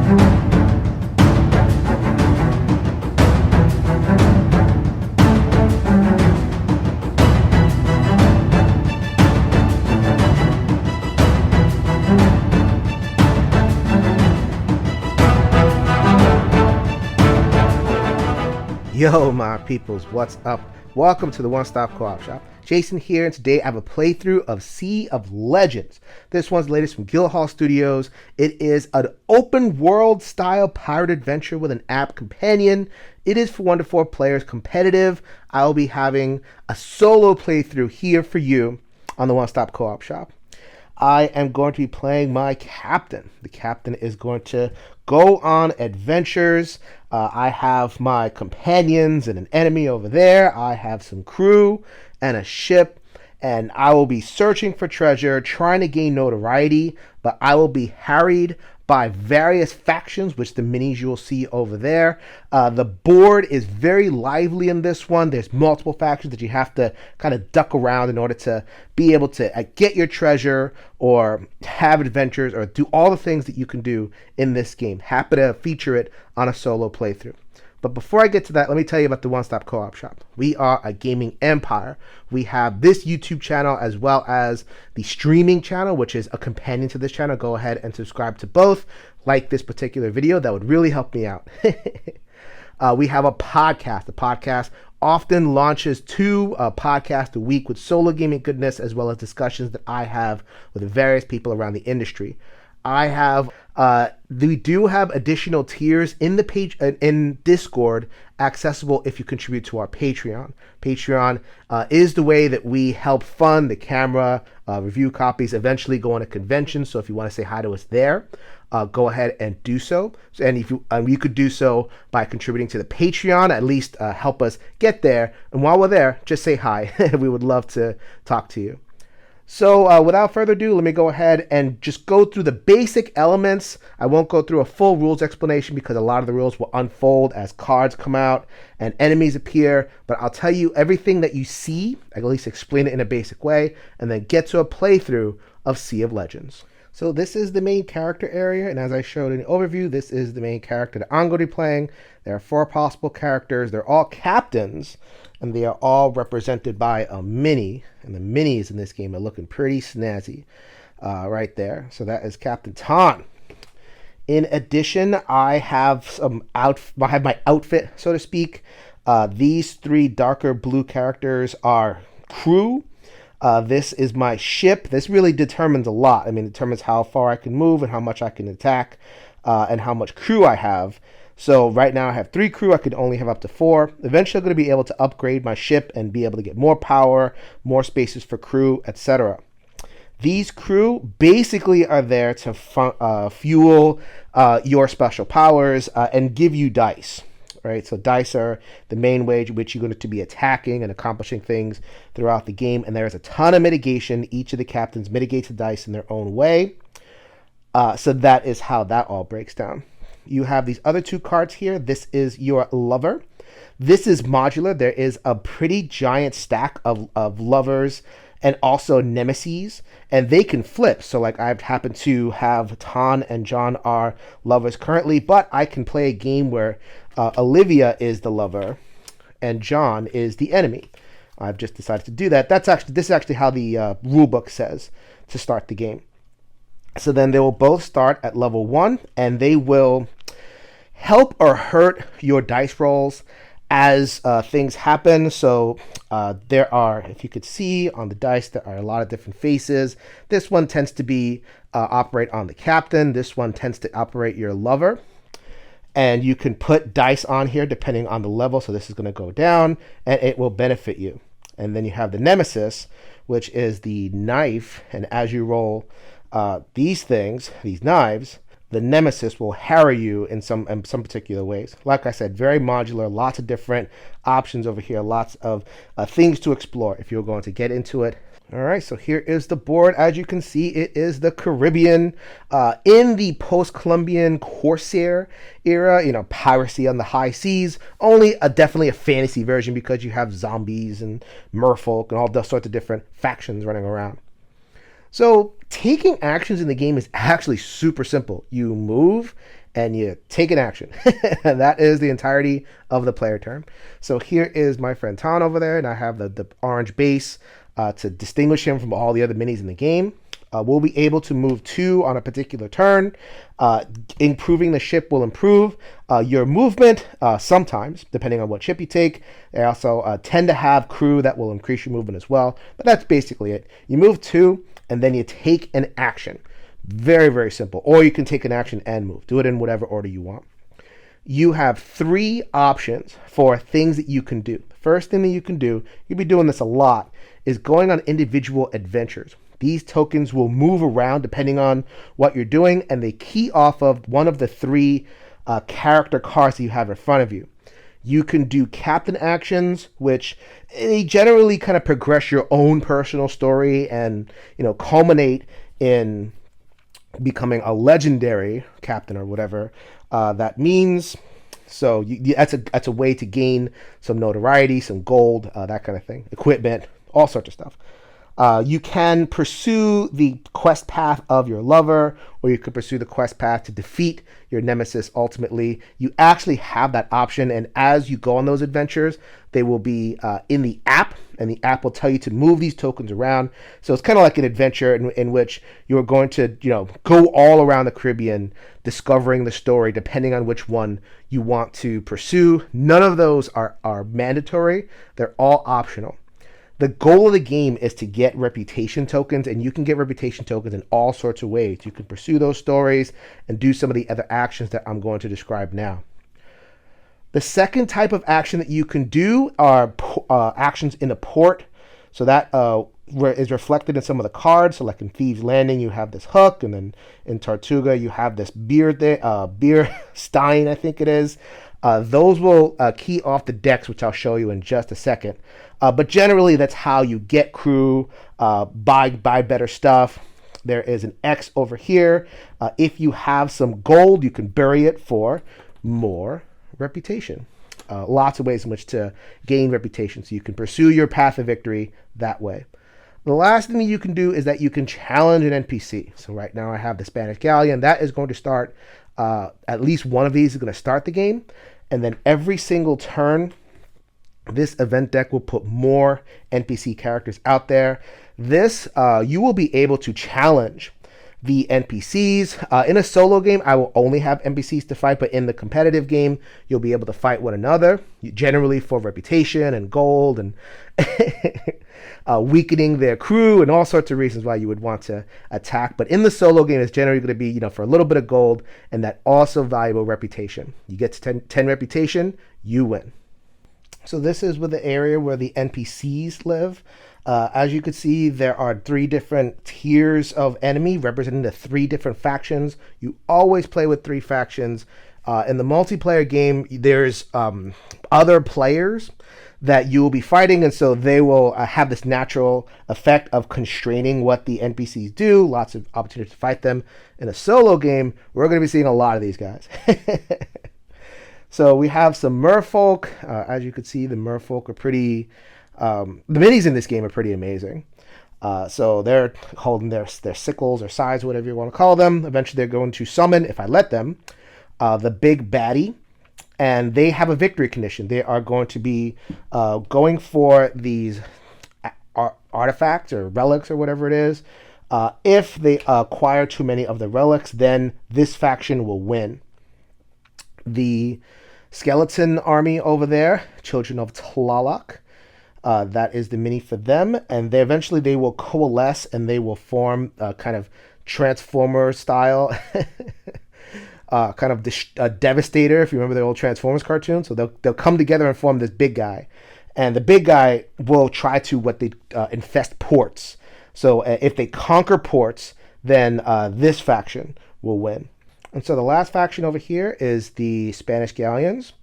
Yo, my peoples, what's up? Welcome to the One Stop Co-op Shop. Jason here, and today I have a playthrough of Sea of Legends. This one's the latest from Guildhall Studios. It is an open world style pirate adventure with an app companion. It is for 1 to 4 players competitive. I'll be having a solo playthrough here for you on the One Stop Co-op Shop. I am going to be playing my captain. The captain is going to go on adventures. I have my companions and an enemy over there. I have some crew and a ship, and I will be searching for treasure, trying to gain notoriety, but I will be harried by various factions, which the minis you will see over there. The board is very lively in this one. There's multiple factions that you have to kind of duck around in order to be able to get your treasure or have adventures or do all the things that you can do in this game. Happy to feature it on a solo playthrough. But before I get to that, let me tell you about the One Stop Co-op Shop. We are a gaming empire. We have this YouTube channel as well as the streaming channel, which is a companion to this channel. Go ahead and subscribe to both. Like this particular video. That would really help me out. We have a podcast. The podcast often launches 2 podcasts a week with solo gaming goodness as well as discussions that I have with various people around the industry. We do have additional tiers in the page in Discord accessible if you contribute to our Patreon. Patreon is the way that we help fund the camera, review copies, eventually go on a convention. So if you want to say hi to us there, go ahead and do so. And if you could do so by contributing to the Patreon, at least help us get there. And while we're there, just say hi. We would love to talk to you. So without further ado, let me go ahead and just go through the basic elements. I won't go through a full rules explanation because a lot of the rules will unfold as cards come out and enemies appear, but I'll tell you everything that you see, at least explain it in a basic way, and then get to a playthrough of Sea of Legends. So this is the main character area, and as I showed in the overview, this is the main character that I'm going to be playing. There are 4 possible characters. They're all captains, and they are all represented by a mini, and the minis in this game are looking pretty snazzy right there. So that is Captain Tan. In addition, I have my outfit, so to speak. These 3 darker blue characters are crew. This is my ship. This really determines a lot. I mean, it determines how far I can move and how much I can attack and how much crew I have. So right now I have 3 crew. I could only have up to 4. Eventually I'm going to be able to upgrade my ship and be able to get more power, more spaces for crew, etc. These crew basically are there to fuel your special powers and give you dice. Right, so dice are the main way in which you're going to be attacking and accomplishing things throughout the game, and there's a ton of mitigation. Each of the captains mitigates the dice in their own way. So that is how that all breaks down. You have these other 2 cards here. This is your lover. This is modular. There is a pretty giant stack of lovers and also nemesis, and they can flip. So like I've happened to have Tan and John are lovers currently, but I can play a game where Olivia is the lover and John is the enemy. I've just decided to do that. This is actually how the rulebook says to start the game. So then they will both start at level 1, and they will help or hurt your dice rolls as things happen. So there are, if you could see on the dice, there are a lot of different faces. This one tends to be operate on the captain. This one tends to operate your lover. And you can put dice on here depending on the level. So this is going to go down and it will benefit you. And then you have the nemesis, which is the knife. And as you roll these things, these knives, the nemesis will harry you in some particular ways. Like I said, very modular, lots of different options over here, lots of things to explore if you're going to get into it. All right, so here is the board. As you can see, it is the Caribbean in the post-Columbian Corsair era, you know, piracy on the high seas. Only definitely a fantasy version because you have zombies and merfolk and all those sorts of different factions running around. So taking actions in the game is actually super simple. You move and you take an action. And that is the entirety of the player term. So here is my friend Ton over there, and I have the orange base to distinguish him from all the other minis in the game. We'll be able to move 2 on a particular turn. Improving the ship will improve your movement sometimes, depending on what ship you take. They also tend to have crew that will increase your movement as well. But that's basically it. You move 2, and then you take an action. Very, very simple. Or you can take an action and move. Do it in whatever order you want. You have 3 options for things that you can do. The first thing that you can do, you'll be doing this a lot, is going on individual adventures. These tokens will move around depending on what you're doing, and they key off of one of the 3 character cards that you have in front of you. You can do captain actions, which they generally kind of progress your own personal story and, culminate in becoming a legendary captain or whatever that means. So that's a way to gain some notoriety, some gold, that kind of thing, equipment, all sorts of stuff. You can pursue the quest path of your lover, or you could pursue the quest path to defeat your nemesis ultimately. You actually have that option, and as you go on those adventures, they will be in the app, and the app will tell you to move these tokens around. So it's kind of like an adventure in which you're going to, go all around the Caribbean discovering the story, depending on which one you want to pursue. None of those are mandatory. They're all optional. The goal of the game is to get reputation tokens, and you can get reputation tokens in all sorts of ways. You can pursue those stories and do some of the other actions that I'm going to describe now. The second type of action that you can do are actions in a port. So that is reflected in some of the cards. So like in Thieves Landing, you have this hook, and then in Tortuga, you have this beer stein, I think it is. Those will key off the decks, which I'll show you in just a second. But generally, that's how you get crew, buy better stuff. There is an X over here. If you have some gold, you can bury it for more reputation. Lots of ways in which to gain reputation. So you can pursue your path of victory that way. The last thing that you can do is that you can challenge an NPC. So right now I have the Spanish Galleon. That is going to start, at least one of these is going to start the game. And then every single turn, this event deck will put more NPC characters out there. This, you will be able to challenge the NPCs. In a solo game, I will only have NPCs to fight, but in the competitive game, you'll be able to fight one another, generally for reputation and gold and weakening their crew and all sorts of reasons why you would want to attack. But in the solo game, it's generally going to be, for a little bit of gold and that also valuable reputation. You get to 10 reputation, you win. So this is with the area where the NPCs live. As you can see, there are 3 different tiers of enemy representing the 3 different factions. You always play with 3 factions. In the multiplayer game, there's other players that you will be fighting, and so they will have this natural effect of constraining what the NPCs do. Lots of opportunities to fight them. In a solo game, we're going to be seeing a lot of these guys. So we have some merfolk. As you can see, the merfolk are pretty... the minis in this game are pretty amazing. So they're holding their sickles or scythes, whatever you want to call them. Eventually they're going to summon, if I let them, the big baddie. And they have a victory condition. They are going to be going for these artifacts or relics or whatever it is. If they acquire too many of the relics, then this faction will win. The skeleton army over there, Children of Tlaloc, that is the mini for them, and they will coalesce and they will form kind of Transformer style, kind of Devastator, if you remember the old Transformers cartoon. So they'll come together and form this big guy, and the big guy will try to infest ports. So if they conquer ports, then this faction will win. And so the last faction over here is the Spanish Galleons.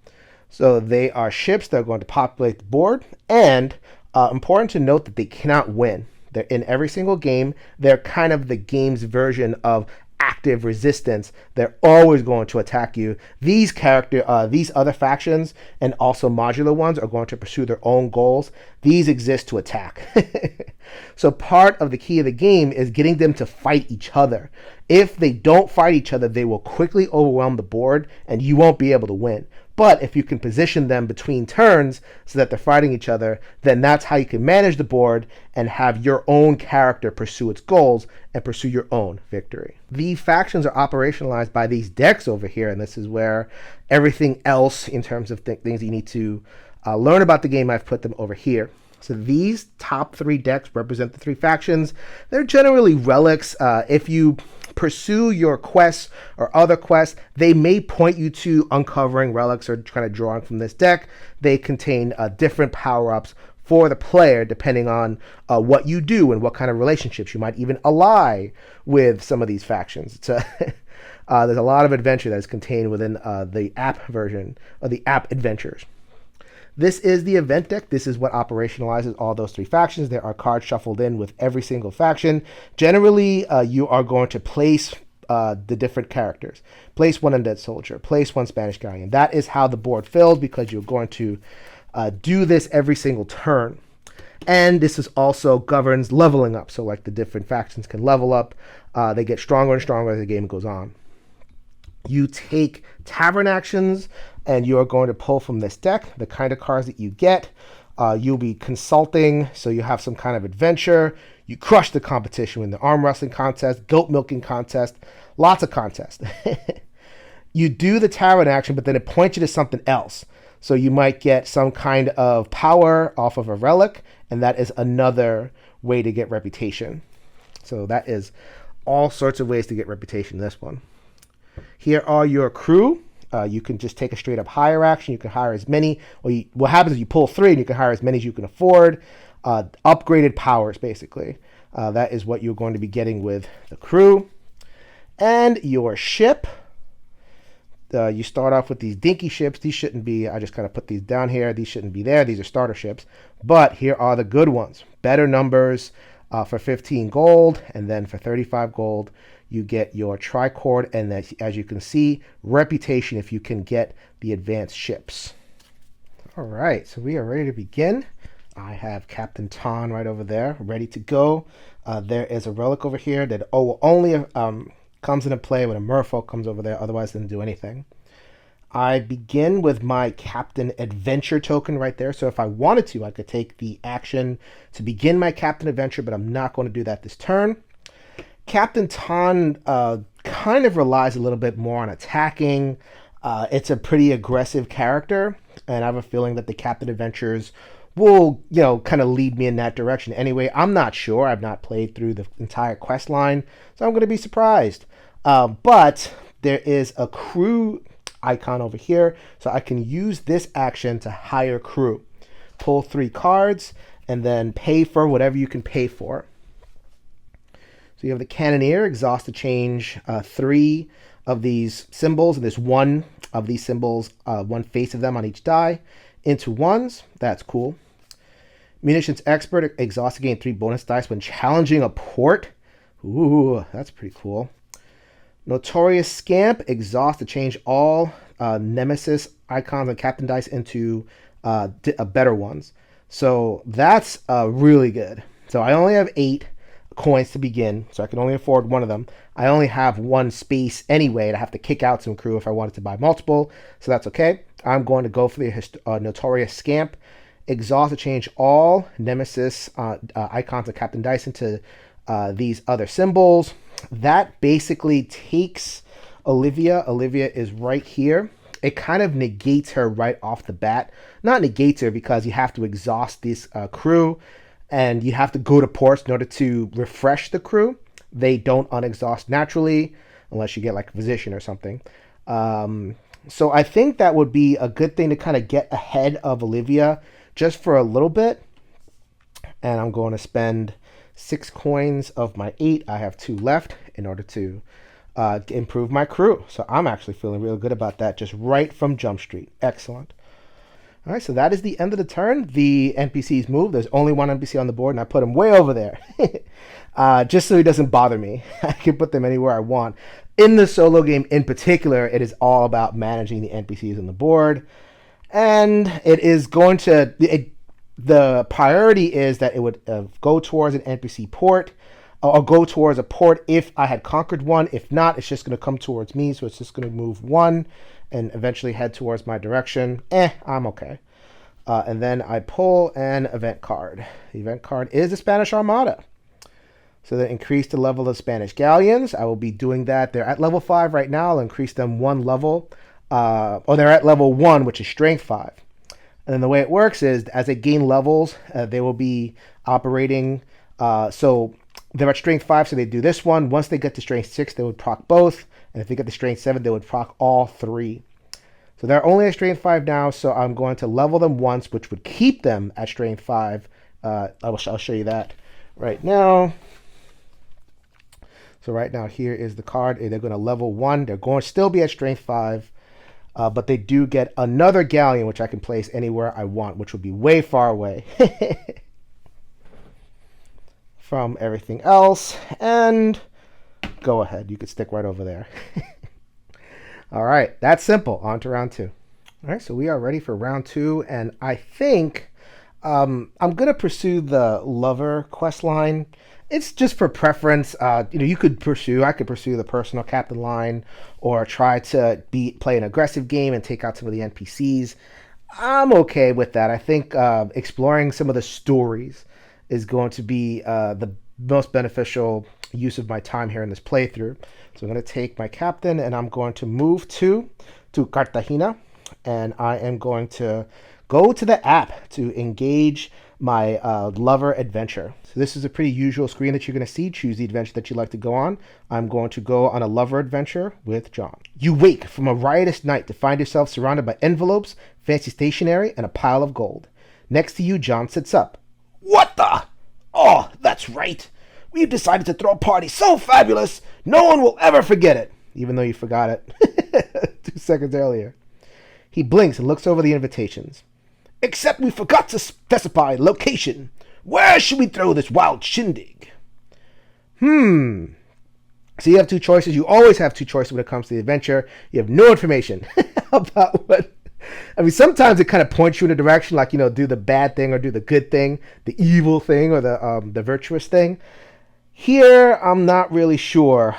So they are ships that are going to populate the board, and important to note that they cannot win. They're in every single game. They're kind of the game's version of active resistance. They're always going to attack you. These other factions and also modular ones are going to pursue their own goals. These exist to attack. So part of the key of the game is getting them to fight each other. If they don't fight each other, they will quickly overwhelm the board and you won't be able to win. But if you can position them between turns so that they're fighting each other, then that's how you can manage the board and have your own character pursue its goals and pursue your own victory. The factions are operationalized by these decks over here, and this is where everything else in terms of things you need to learn about the game, I've put them over here. So these top 3 decks represent the 3 factions. They're generally relics. If you pursue your quests or other quests, they may point you to uncovering relics or kind of drawing from this deck. They contain different power-ups for the player depending on what you do and what kind of relationships you might even ally with some of these factions. There's a lot of adventure that is contained within the app version of the app adventures. This is the event deck. This is what operationalizes all those 3 factions. There are cards shuffled in with every single faction. Generally, you are going to place the different characters. Place 1 Undead Soldier, place 1 Spanish Galleon. That is how the board fills because you're going to do this every single turn. And this is also governs leveling up. So like the different factions can level up. They get stronger and stronger as the game goes on. You take tavern actions, and you are going to pull from this deck the kind of cards that you get. You'll be consulting, so you have some kind of adventure. You crush the competition in the arm wrestling contest, goat milking contest, lots of contests. You do the tavern action, but then it points you to something else. So you might get some kind of power off of a relic, and that is another way to get reputation. So that is all sorts of ways to get reputation in this one. Here are your crew. You can just take a straight up hire action. You can hire as many. What happens is you pull 3 and you can hire as many as you can afford. Upgraded powers, basically. That is what you're going to be getting with the crew. And your ship. You start off with these dinky ships. These shouldn't be, I just kind of put these down here. These shouldn't be there. These are starter ships. But here are the good ones. Better numbers for 15 gold. And then for 35 gold, you get your tricord, and as you can see, reputation if you can get the advanced ships. All right, so we are ready to begin. I have Captain Ton right over there, ready to go. There is a relic over here that only comes into play when a merfolk comes over there, otherwise it doesn't do anything. I begin with my Captain Adventure token right there, so if I wanted to, I could take the action to begin my Captain Adventure, but I'm not going to do that this turn. Captain Ton kind of relies a little bit more on attacking. It's a pretty aggressive character, and I have a feeling that the Captain Adventures will, kind of lead me in that direction. Anyway, I'm not sure. I've not played through the entire quest line, so I'm going to be surprised. But there is a crew icon over here, so I can use this action to hire crew. Pull 3 cards, and then pay for whatever you can pay for. So you have the Cannoneer, exhaust to change 3 of these symbols, and there's 1 of these symbols, 1 face of them on each die, into 1s. That's cool. Munitions Expert, exhaust to gain 3 bonus dice when challenging a port. Ooh, that's pretty cool. Notorious Scamp, exhaust to change all Nemesis icons and Captain Dice into better ones. So that's really good. So I only have 8 coins to begin, so I can only afford 1 of them. I only have 1 space anyway, and I have to kick out some crew if I wanted to buy multiple, so that's okay. I'm going to go for the Notorious Scamp. Exhaust to change all Nemesis icons of Captain Dice into these other symbols. That basically takes Olivia. Olivia is right here. It kind of negates her right off the bat. Not negates her because you have to exhaust this crew, and you have to go to ports in order to refresh the crew. They don't unexhaust naturally unless you get like a physician or something. So I think that would be a good thing to kind of get ahead of Olivia just for a little bit. And I'm going to spend 6 coins of my 8. I have 2 left in order to improve my crew. So I'm actually feeling really good about that just right from Jump Street. Excellent. All right, so that is the end of the turn. The NPCs move. There's only one NPC on the board, and I put him way over there. Just so he doesn't bother me. I can put them anywhere I want. In the solo game in particular, it is all about managing the NPCs on the board. And it is going to... the priority is that it would go towards an NPC port, or go towards a port if I had conquered one. If not, it's just going to come towards me, so it's just going to move one and eventually head towards my direction. I'm okay. And then I pull an event card. The event card is the Spanish Armada. So they increase the level of Spanish galleons. I will be doing that. They're at level 5 right now. I'll increase them 1 level. Or they're at level 1, which is strength 5. And then the way it works is, as they gain levels, they will be operating. So they're at strength 5, so they do this one. Once they get to strength 6, they would proc both. And if they get to strength 7, they would proc all 3. So they're only at strength 5 now, so I'm going to level them once, which would keep them at strength 5. I'll show you that right now. So right now, here is the card. They're going to level 1. They're going to still be at strength 5. But they do get another galleon, which I can place anywhere I want, which would be way far away from everything else. And go ahead. You could stick right over there. All right. That's simple. On to round 2. All right. So we are ready for round 2. And I think I'm going to pursue the lover quest line. It's just for preference. I could pursue the personal captain line, or try to play an aggressive game and take out some of the NPCs. I'm okay with that. I think exploring some of the stories is going to be the most beneficial use of my time here in this playthrough. So I'm going to take my captain, and I'm going to move to Cartagena, and I am going to go to the app to engage my lover adventure. So this is a pretty usual screen that you're going to see. Choose the adventure that you'd like to go on. I'm going to go on a lover adventure with John. You wake from a riotous night to find yourself surrounded by envelopes, fancy stationery, and a pile of gold. Next to you, John sits up. What the? Oh, that's right. We've decided to throw a party so fabulous, no one will ever forget it. Even though you forgot it 2 seconds earlier. He blinks and looks over the invitations. Except we forgot to specify location. Where should we throw this wild shindig? So you have 2 choices. You always have 2 choices when it comes to the adventure. You have no information about what... sometimes it kind of points you in a direction, like, do the bad thing or do the good thing, the evil thing or the virtuous thing. Here, I'm not really sure.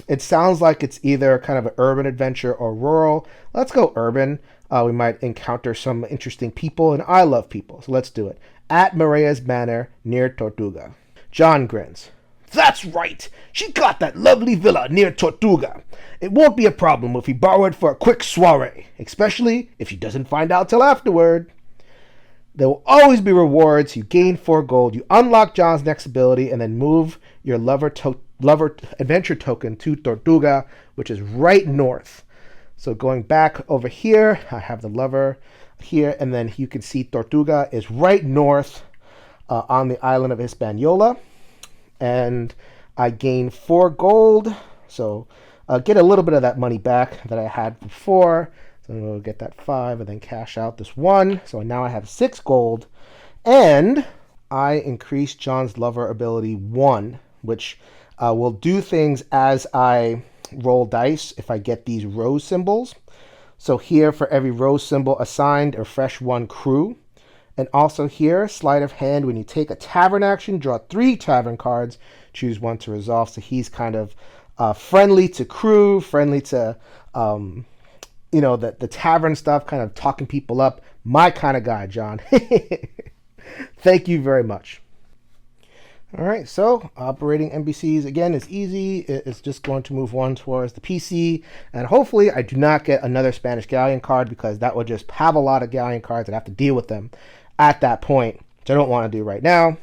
It sounds like it's either kind of an urban adventure or rural. Let's go urban. We might encounter some interesting people, and I love people, so let's do it. At Maria's Manor, near Tortuga. John grins. That's right! She got that lovely villa near Tortuga. It won't be a problem if we borrow it for a quick soiree, especially if she doesn't find out till afterward. There will always be rewards. You gain 4 gold, you unlock John's next ability, and then move your lover adventure token to Tortuga, which is right north. So going back over here, I have the lover here, and then you can see Tortuga is right north on the island of Hispaniola. And I gain 4 gold, so get a little bit of that money back that I had before. So I'm going to get that 5 and then cash out this 1. So now I have 6 gold, and I increase John's lover ability 1, which will do things as I roll dice if I get these rose symbols. So here, for every rose symbol assigned, refresh 1 crew. And also here, sleight of hand, when you take a tavern action, draw 3 tavern cards, choose 1 to resolve. So he's kind of friendly to crew, friendly to, the tavern stuff, kind of talking people up. My kind of guy, John. Thank you very much. All right, so operating NPCs, again, is easy. It's just going to move 1 towards the PC. And hopefully I do not get another Spanish galleon card, because that would just have a lot of galleon cards and have to deal with them at that point, which I don't want to do right now.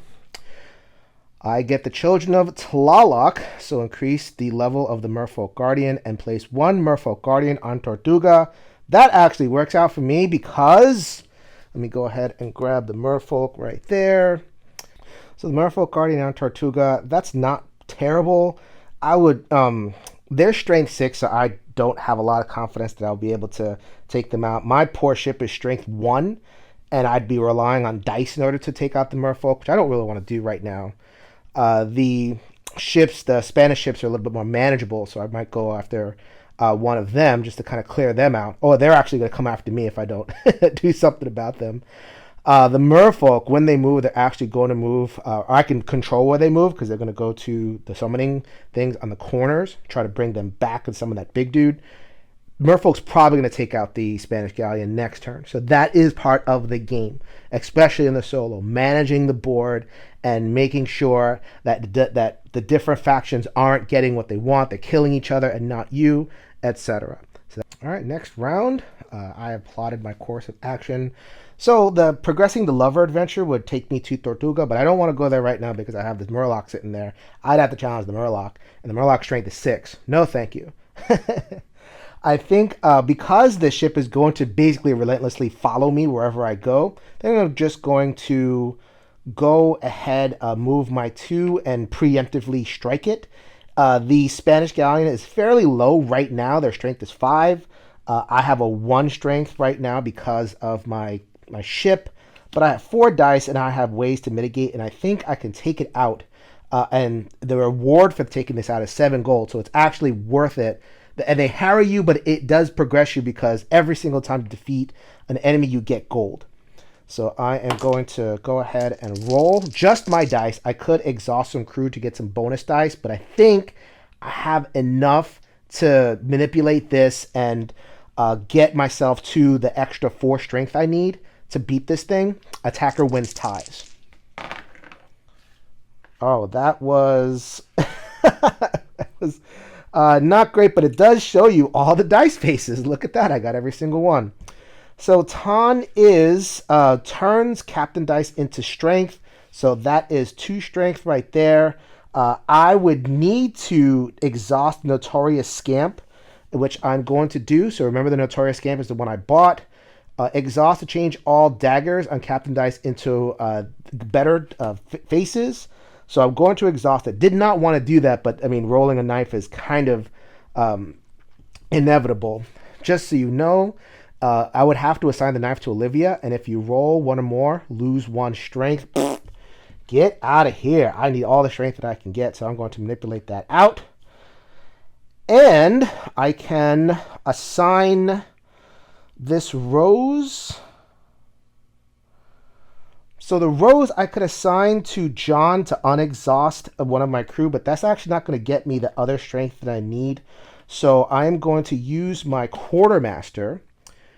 I get the Children of Tlaloc, so increase the level of the Merfolk Guardian and place 1 Merfolk Guardian on Tortuga. That actually works out for me because, let me go ahead and grab the Merfolk right there. So the Merfolk Guardian on Tortuga, that's not terrible. I would They're strength 6, so I don't have a lot of confidence that I'll be able to take them out. My poor ship is strength 1, and I'd be relying on dice in order to take out the merfolk, which I don't really want to do right now. The ships, the Spanish ships, are a little bit more manageable, so I might go after one of them just to kind of clear them out. Oh, they're actually going to come after me if I don't do something about them. The merfolk, when they move, they're actually going to move. I can control where they move because they're going to go to the summoning things on the corners, try to bring them back and summon that big dude. Merfolk's probably going to take out the Spanish galleon next turn. So that is part of the game, especially in the solo, managing the board and making sure that the different factions aren't getting what they want. They're killing each other and not you, etc. So, all right, next round. I have plotted my course of action. So the progressing the lover adventure would take me to Tortuga, but I don't want to go there right now because I have this Murloc sitting there. I'd have to challenge the Murloc, and the Murloc strength is 6. No, thank you. I think because the ship is going to basically relentlessly follow me wherever I go, then I'm just going to go ahead, move my 2, and preemptively strike it. The Spanish galleon is fairly low right now. Their strength is 5. I have a 1 strength right now because of my ship, but I have 4 dice and I have ways to mitigate, and I think I can take it out. And the reward for taking this out is 7 gold, so it's actually worth it. And they harry you, but it does progress you because every single time you defeat an enemy, you get gold. So I am going to go ahead and roll just my dice. I could exhaust some crew to get some bonus dice, but I think I have enough to manipulate this and get myself to the extra 4 strength I need to beat this thing. Attacker wins ties. Oh, that was that was not great, but it does show you all the dice faces. Look at that. I got every single one. So Tan is turns Captain Dice into strength. So that is 2 strength right there. I would need to exhaust Notorious Scamp, which I'm going to do. So remember, the Notorious Scamp is the one I bought. Exhaust to change all daggers on Captain Dice into better faces. So I'm going to exhaust it. Did not want to do that, but I mean, rolling a knife is kind of inevitable. Just so you know, I would have to assign the knife to Olivia, and if you roll 1 or more, lose 1 strength. Get out of here. I need all the strength that I can get, so I'm going to manipulate that out. And I can assign this rose. So the rose I could assign to John to unexhaust one of my crew, but that's actually not going to get me the other strength that I need. So I'm going to use my quartermaster,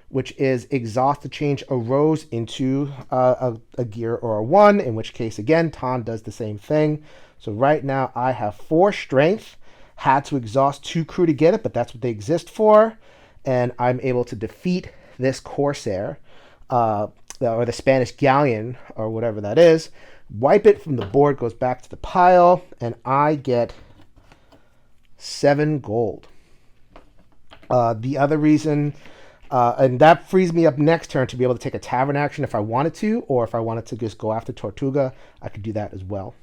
which is exhaust to change a rose into a gear or a 1, in which case, again, Tan does the same thing. So right now I have 4 strength. Had to exhaust 2 crew to get it, but that's what they exist for. And I'm able to defeat this Corsair, or the Spanish galleon, or whatever that is. Wipe it from the board, goes back to the pile, and I get 7 gold. The other reason, and that frees me up next turn to be able to take a tavern action if I wanted to, or if I wanted to just go after Tortuga, I could do that as well.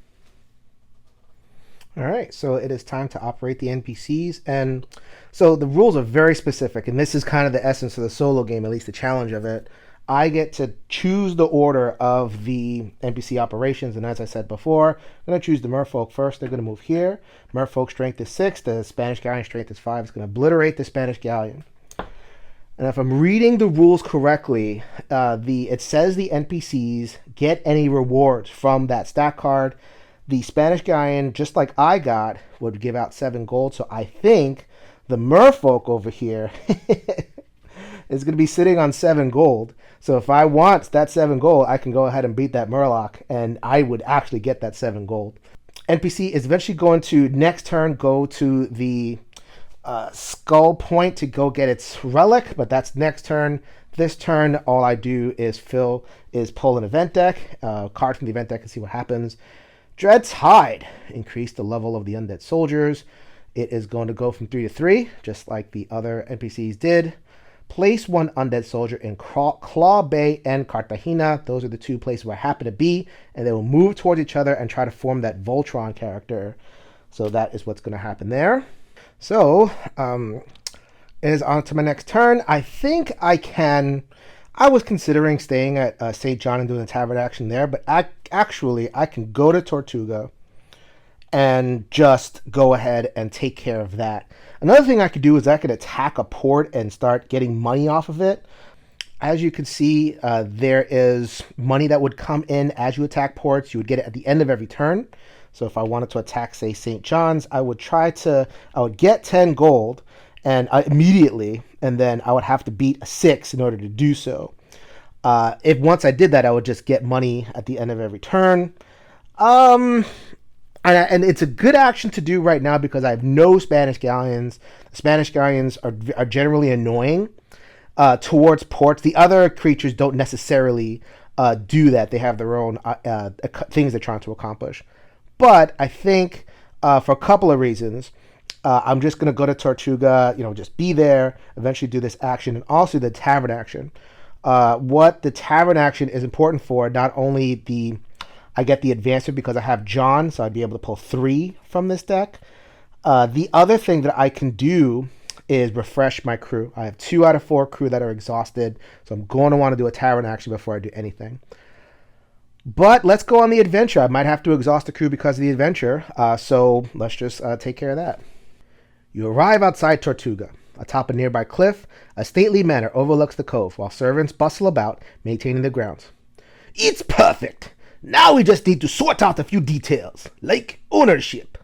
All right, so it is time to operate the NPCs. And so the rules are very specific, and this is kind of the essence of the solo game, at least the challenge of it. I get to choose the order of the NPC operations, and as I said before, I'm going to choose the Merfolk first. They're going to move here. Merfolk strength is 6. The Spanish galleon strength is 5. It's going to obliterate the Spanish galleon. And if I'm reading the rules correctly, it says the NPCs get any rewards from that stat card. The Spanish galleon, just like I got, would give out 7 gold. So I think the Merfolk over here is going to be sitting on 7 gold. So if I want that 7 gold, I can go ahead and beat that Murloc, and I would actually get that 7 gold. NPC is eventually going to, next turn, go to the Skull Point to go get its relic, but that's next turn. This turn, all I do is pull an event deck, card from the event deck, and see what happens. Dread's Hide. Increase the level of the undead soldiers. It is going to go from 3 to 3, just like the other NPCs did. Place 1 undead soldier in Claw Bay and Cartagena. Those are the 2 places where I happen to be, and they will move towards each other and try to form that Voltron character. So that is what's going to happen there. So, it is on to my next turn. I think I can. I was considering staying at St. John and doing the tavern action there, but actually, I can go to Tortuga and just go ahead and take care of that. Another thing I could do is I could attack a port and start getting money off of it. As you can see, there is money that would come in as you attack ports. You would get it at the end of every turn. So if I wanted to attack, say, St. John's, I would get 10 gold and immediately, and then I would have to beat a 6 in order to do so. If once I did that, I would just get money at the end of every turn. And it's a good action to do right now because I have no Spanish galleons. The Spanish galleons are generally annoying towards ports. The other creatures don't necessarily do that. They have their own things they're trying to accomplish. But I think for a couple of reasons, I'm just going to go to Tortuga, just be there, eventually do this action, and also the tavern action. What the tavern action is important for, not only I get the advancement because I have John, so I'd be able to pull 3 from this deck. The other thing that I can do is refresh my crew. I have 2 out of 4 crew that are exhausted, so I'm going to want to do a tavern action before I do anything. But let's go on the adventure. I might have to exhaust the crew because of the adventure, so let's just take care of that. You arrive outside Tortuga. Atop a nearby cliff, a stately manor overlooks the cove, while servants bustle about, maintaining the grounds. It's perfect! Now we just need to sort out a few details, like ownership.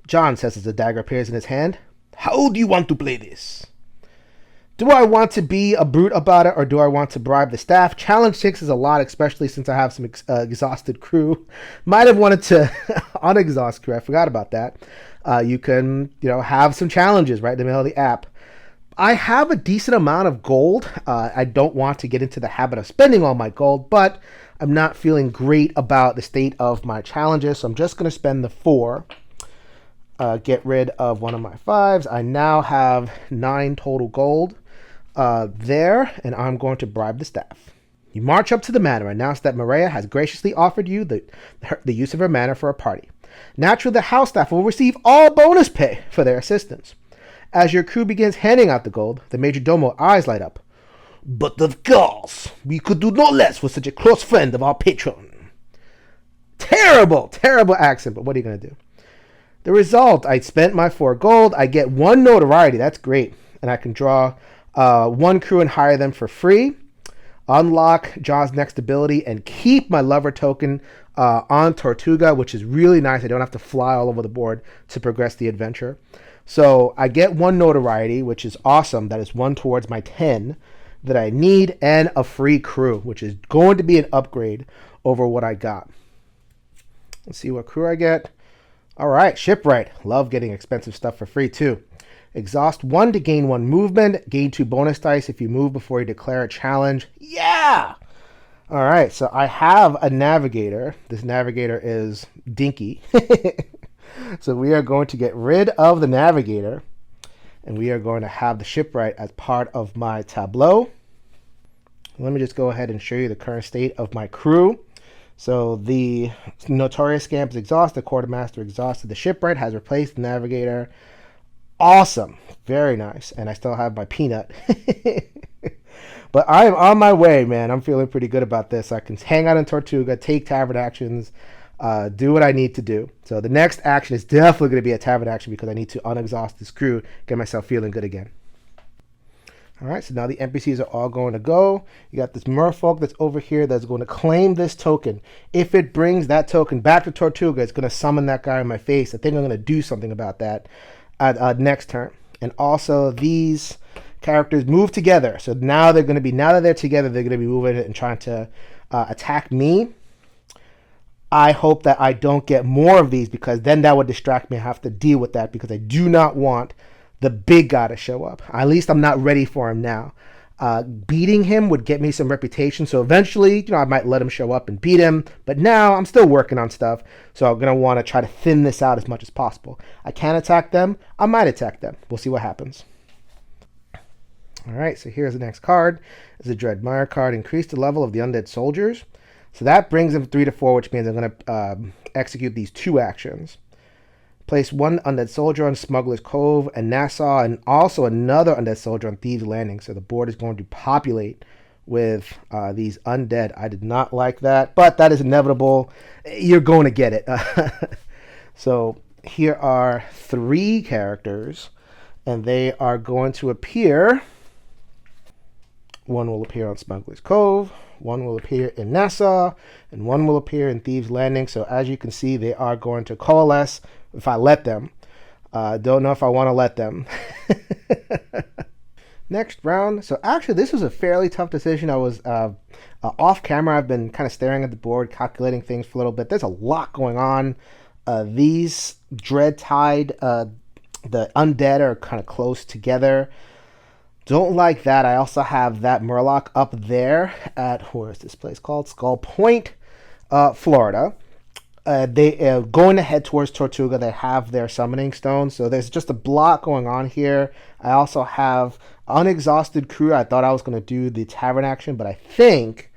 John says as a dagger appears in his hand. How do you want to play this? Do I want to be a brute about it, or do I want to bribe the staff? Challenge 6 is a lot, especially since I have some exhausted crew. Might have wanted to unexhaust crew. I forgot about that. You can, have some challenges right in the middle of the app. I have a decent amount of gold. I don't want to get into the habit of spending all my gold, but I'm not feeling great about the state of my challenges, so I'm just going to spend the 4. Get rid of one of my 5s. I now have 9 total gold there, and I'm going to bribe the staff. You march up to the manor and announce that Maria has graciously offered you the use of her manor for a party. Naturally, the house staff will receive all bonus pay for their assistance. As your crew begins handing out the gold, the major domo eyes light up. But of course, we could do no less with such a close friend of our patron. Terrible accent, but what are you going to do? The result, I spent my 4 gold. I get 1 notoriety. That's great. And I can draw 1 crew and hire them for free. Unlock John's next ability and keep my lover token on Tortuga, which is really nice. I don't have to fly all over the board to progress the adventure. So I get 1 notoriety, which is awesome. That is 1 towards my 10 that I need, and a free crew, which is going to be an upgrade over what I got. Let's see what crew I get. All right, Shipwright. Love getting expensive stuff for free too. Exhaust 1 to gain 1 movement. Gain 2 bonus dice if you move before you declare a challenge. Yeah! All right, so I have a navigator. This navigator is dinky. So we are going to get rid of the navigator, and we are going to have the Shipwright as part of my tableau. Let me just go ahead and show you the current state of my crew. So the Notorious Scamp is exhausted, the Quartermaster exhausted, the Shipwright has replaced the Navigator. Awesome. Very nice. And I still have my Peanut. But I am on my way, man. I'm feeling pretty good about this. I can hang out in Tortuga, take tavern actions, do what I need to do. So the next action is definitely going to be a tavern action because I need to unexhaust this crew, get myself feeling good again. All right, so now the NPCs are all going to go. You got this merfolk that's over here that's going to claim this token. If it brings that token back to Tortuga, it's going to summon that guy in my face. I think I'm going to do something about that next turn. And also, these characters move together. So now they're going to be, now that they're together, they're going to be moving and trying to attack me. I hope that I don't get more of these because then that would distract me. I have to deal with that because I do not want the big guy to show up. At least I'm not ready for him now. Beating him would get me some reputation. So eventually, I might let him show up and beat him. But now I'm still working on stuff. So I'm going to want to try to thin this out as much as possible. I can't attack them. I might attack them. We'll see what happens. All right, so here's the next card. It's a Dreadmire card. Increase the level of the undead soldiers. So that brings them 3 to 4, which means I'm going to execute these 2 actions. Place one undead soldier on Smuggler's Cove and Nassau, and also another undead soldier on Thieves Landing. So the board is going to populate with these undead. I did not like that, but that is inevitable. You're going to get it. So here are 3 characters, and they are going to appear. One will appear on Smuggler's Cove, one will appear in Nassau, and one will appear in Thieves Landing. So as you can see, they are going to coalesce if I let them. Don't know if I want to let them. Next round. So actually, this was a fairly tough decision. I was off camera. I've been kind of staring at the board, calculating things for a little bit. There's a lot going on. These Dreadtide, the undead are kind of close together. Don't like that. I also have that Murloc up there at, where is this place called? Skull Point, Florida. They going to head towards Tortuga. They have their summoning stone, so there's just a lot going on here. I also have unexhausted crew. I thought I was going to do the tavern action, but I think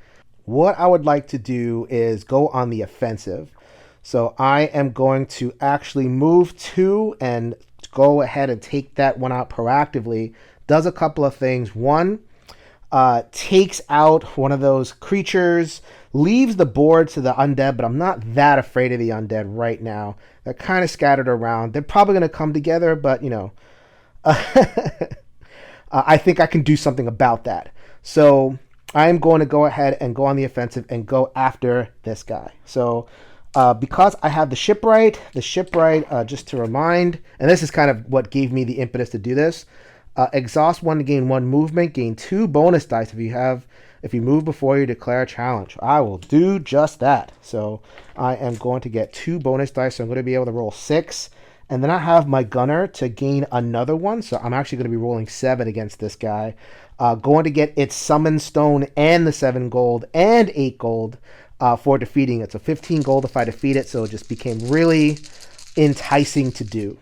what I would like to do is go on the offensive. So I am going to actually move 2 and go ahead and take that one out proactively. Does a couple of things. One, takes out one of those creatures, leaves the board to the undead, but I'm not that afraid of the undead right now. They're kind of scattered around. They're probably going to come together, but, you know, I think I can do something about that. So I'm going to go ahead and go on the offensive and go after this guy. So because I have the shipwright, just to remind, and this is kind of what gave me the impetus to do this, exhaust 1 to gain 1 movement, gain 2 bonus dice if you move before you declare a challenge. I will do just that. So I am going to get 2 bonus dice, so I'm going to be able to roll 6. And then I have my gunner to gain another one, so I'm actually going to be rolling 7 against this guy. Going to get its summon stone and the 7 gold and 8 gold for defeating it. So 15 gold if I defeat it, so it just became really enticing to do.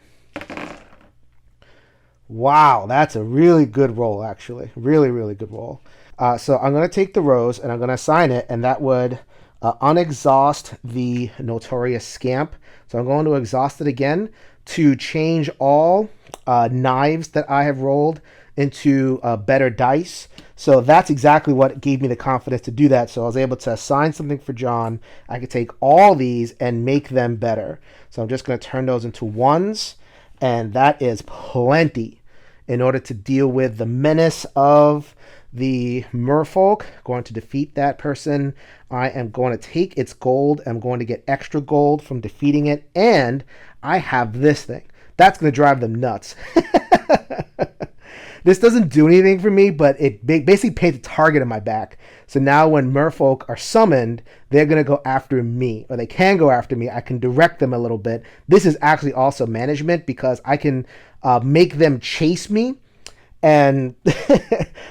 Wow, that's a really good roll, actually. Really, really good roll. So I'm going to take the rose and I'm going to assign it, and that would unexhaust the Notorious Scamp. So I'm going to exhaust it again to change all knives that I have rolled into better dice. So that's exactly what gave me the confidence to do that. So I was able to assign something for John. I could take all these and make them better. So I'm just going to turn those into 1s. And that is plenty in order to deal with the menace of the merfolk. Going to defeat that person. I am going to take its gold. I'm going to get extra gold from defeating it. And I have this thing. That's going to drive them nuts. This doesn't do anything for me, but it basically paints a target on my back. So now when merfolk are summoned, they're going to go after me, or they can go after me. I can direct them a little bit. This is actually also management, because I can make them chase me, and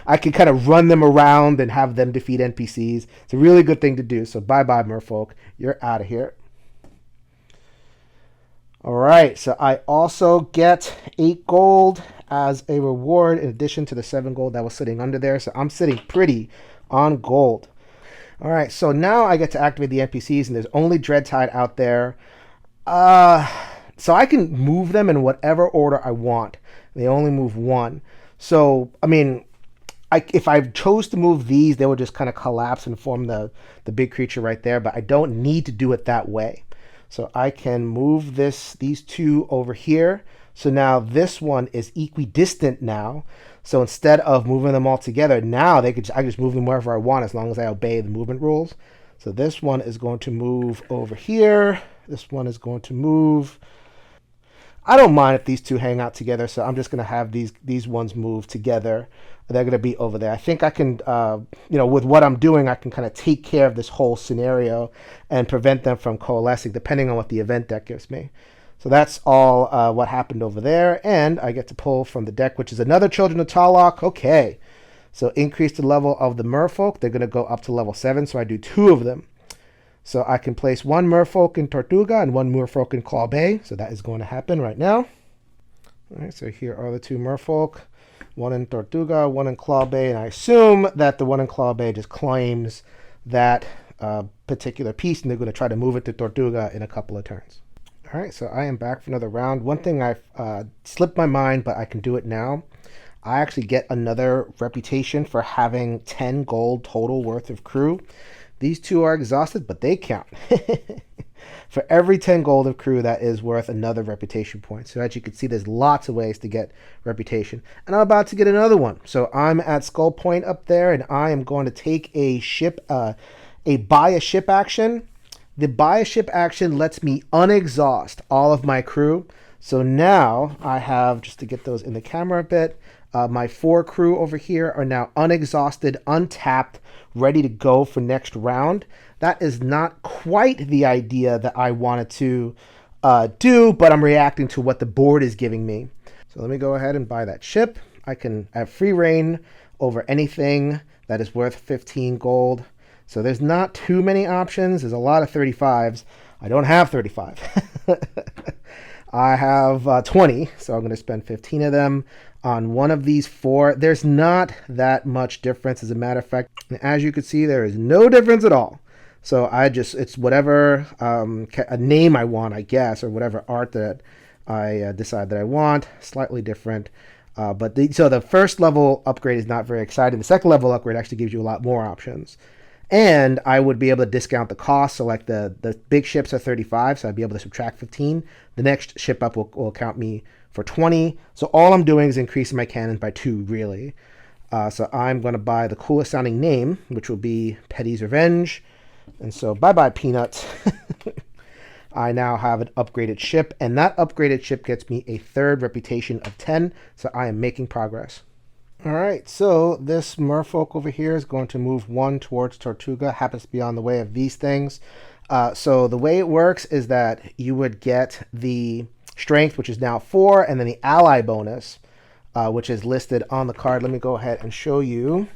I can kind of run them around and have them defeat NPCs. It's a really good thing to do. So bye-bye, merfolk. You're out of here. All right, so I also get 8 gold as a reward in addition to the 7 gold that was sitting under there. So I'm sitting pretty on gold. All right, so now I get to activate the NPCs, and there's only Dreadtide out there. So I can move them in whatever order I want. They only move 1. So, I mean, if I chose to move these, they would just kind of collapse and form the big creature right there, but I don't need to do it that way. So I can move these 2 over here. So now this one is equidistant now. So instead of moving them all together, now I just move them wherever I want as long as I obey the movement rules. So this one is going to move over here. This one is going to move. I don't mind if these 2 hang out together, so I'm just going to have these ones move together. They're going to be over there. I think I can, with what I'm doing, I can kind of take care of this whole scenario and prevent them from coalescing, depending on what the event deck gives me. So that's all what happened over there. And I get to pull from the deck, which is another Children of Tarlok. Okay. So increase the level of the merfolk. They're going to go up to level 7, so I do 2 of them. So I can place 1 merfolk in Tortuga and 1 merfolk in Claw Bay. So that is going to happen right now. All right, so here are the 2 merfolk. 1 in Tortuga, 1 in Claw Bay. And I assume that the 1 in Claw Bay just claims that particular piece, and they're going to try to move it to Tortuga in a couple of turns. All right, so I am back for another round. One thing I slipped my mind, but I can do it now. I actually get another reputation for having 10 gold total worth of crew. These two are exhausted, but they count. For every 10 gold of crew, that is worth another reputation point. So as you can see, there's lots of ways to get reputation. And I'm about to get another one. So I'm at Skull Point up there, and I am going to take a ship, a buy a ship action. The buy a ship action lets me unexhaust all of my crew. So now I have, just to get those in the camera a bit, my 4 crew over here are now unexhausted, untapped, ready to go for next round. That is not quite the idea that I wanted to do, but I'm reacting to what the board is giving me. So let me go ahead and buy that ship. I have free reign over anything that is worth 15 gold. So there's not too many options. There's a lot of 35s. I don't have 35. I have 20, so I'm going to spend 15 of them on one of these 4. There's not that much difference, as a matter of fact. And as you can see, there is no difference at all. So it's whatever a name I want, I guess, or whatever art that I decide that I want. Slightly different. So the first level upgrade is not very exciting. The second level upgrade actually gives you a lot more options. And I would be able to discount the cost. So like the big ships are 35, so I'd be able to subtract 15. The next ship up will count me for 20. So all I'm doing is increasing my cannons by 2, really. So I'm going to buy the coolest sounding name, which will be Petty's Revenge. And so bye-bye, Peanuts. I now have an upgraded ship, and that upgraded ship gets me a 3rd reputation of 10. So I am making progress. All right, so this merfolk over here is going to move 1 towards Tortuga. Happens to be on the way of these things. So the way it works is that you would get the strength, which is now 4, and then the ally bonus, which is listed on the card. Let me go ahead and show you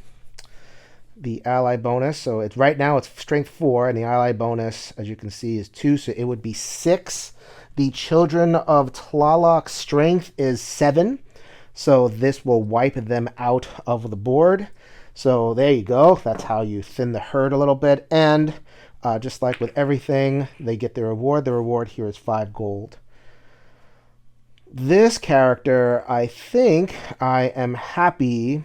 the ally bonus. So it's right now it's strength 4, and the ally bonus, as you can see, is 2. So it would be 6. The Children of Tlaloc strength is 7. So this will wipe them out of the board. So there you go. That's how you thin the herd a little bit. And just like with everything, they get their reward. The reward here is 5 gold. This character, I think I am happy.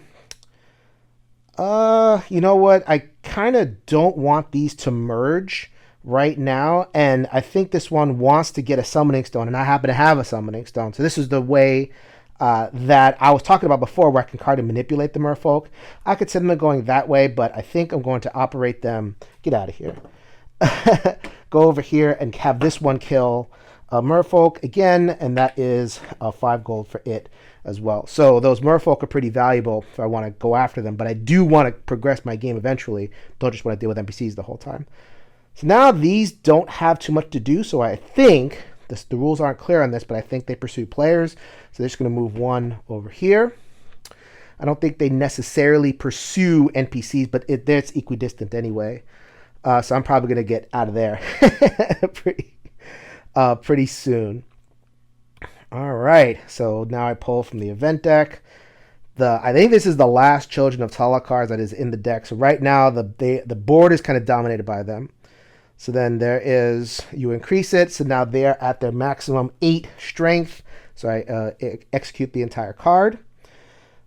You know what? I kind of don't want these to merge right now. And I think this one wants to get a summoning stone. And I happen to have a summoning stone. So this is the way that I was talking about before, where I can kind of manipulate the merfolk. I could send them going that way, but I think I'm going to operate them. Get out of here. Go over here and have this one kill merfolk again, and that is 5 gold for it as well. So those merfolk are pretty valuable if I want to go after them, but I do want to progress my game eventually. Don't just want to deal with NPCs the whole time. So now these don't have too much to do, so I think the rules aren't clear on this, but I think they pursue players. So they're just going to move 1 over here. I don't think they necessarily pursue NPCs, but it's equidistant anyway. So I'm probably going to get out of there pretty soon. All right. So now I pull from the event deck. I think this is the last Children of Tlaloc cards that is in the deck. So right now the board is kind of dominated by them. So then you increase it. So now they're at their maximum 8 strength. So I execute the entire card.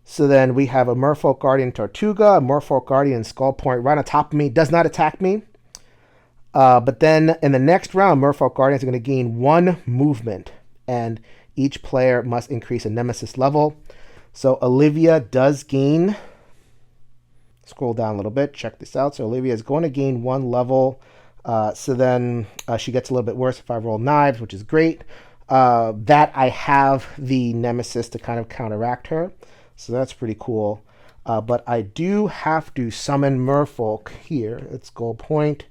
So then we have a Merfolk Guardian Tortuga, a Merfolk Guardian Skull Point right on top of me. Does not attack me. But then in the next round, Merfolk Guardians are going to gain 1 movement. And each player must increase a Nemesis level. So Olivia does gain. Scroll down a little bit. Check this out. So Olivia is going to gain 1 level. So then she gets a little bit worse if I roll knives, which is great. That I have the Nemesis to kind of counteract her. So that's pretty cool. But I do have to summon Merfolk here. It's Gold Point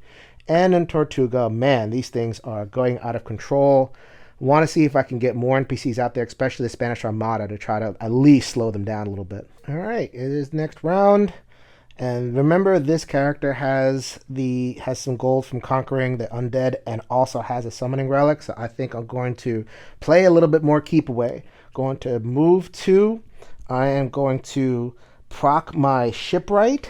and in Tortuga. Man, these things are going out of control. Want to see if I can get more NPCs out there, especially the Spanish Armada, to try to at least slow them down a little bit. All right, it is next round. And remember, this character has some gold from conquering the undead and also has a summoning relic. So I think I'm going to play a little bit more keep away. Going to move 2. I am going to proc my shipwright.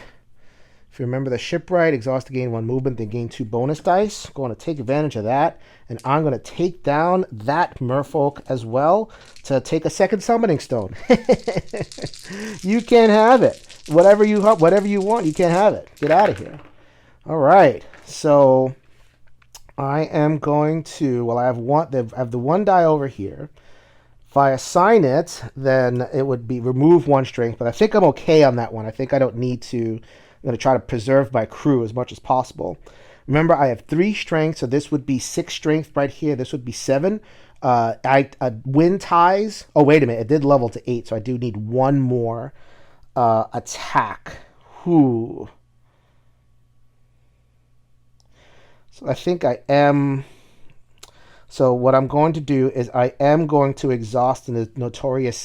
If you remember the shipwright, exhaust to gain 1 movement, then gain 2 bonus dice. Going to take advantage of that, and I'm going to take down that merfolk as well to take a second summoning stone. You can't have it. Whatever you want, you can't have it. Get out of here. All right, so I am going to. Well, I have the 1 die over here. If I assign it, then it would be remove 1 strength, but I think I'm okay on that one. I think I don't need to. I'm going to try to preserve my crew as much as possible. Remember, I have 3 strength, so this would be 6 strength right here. This would be 7. Wind ties. Oh, wait a minute. It did level to 8, so I do need 1 more attack. Whew. So I think I am. So what I'm going to do is I am going to exhaust the Notorious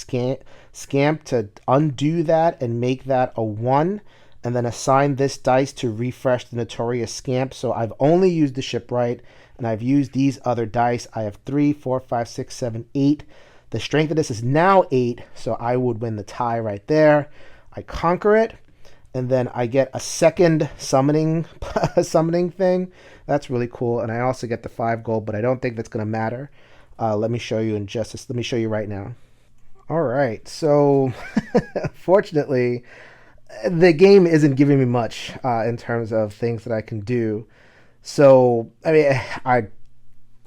Scamp to undo that and make that a 1. And then assign this dice to refresh the Notorious Scamp. So I've only used the shipwright, and I've used these other dice. I have 3, 4, 5, 6, 7, 8. The strength of this is now 8, so I would win the tie right there. I conquer it, and then I get a second summoning thing. That's really cool, and I also get the 5 gold, but I don't think that's going to matter. Let me show you in justice. Let me show you right now. All right, so fortunately, the game isn't giving me much in terms of things that I can do. So, I mean, I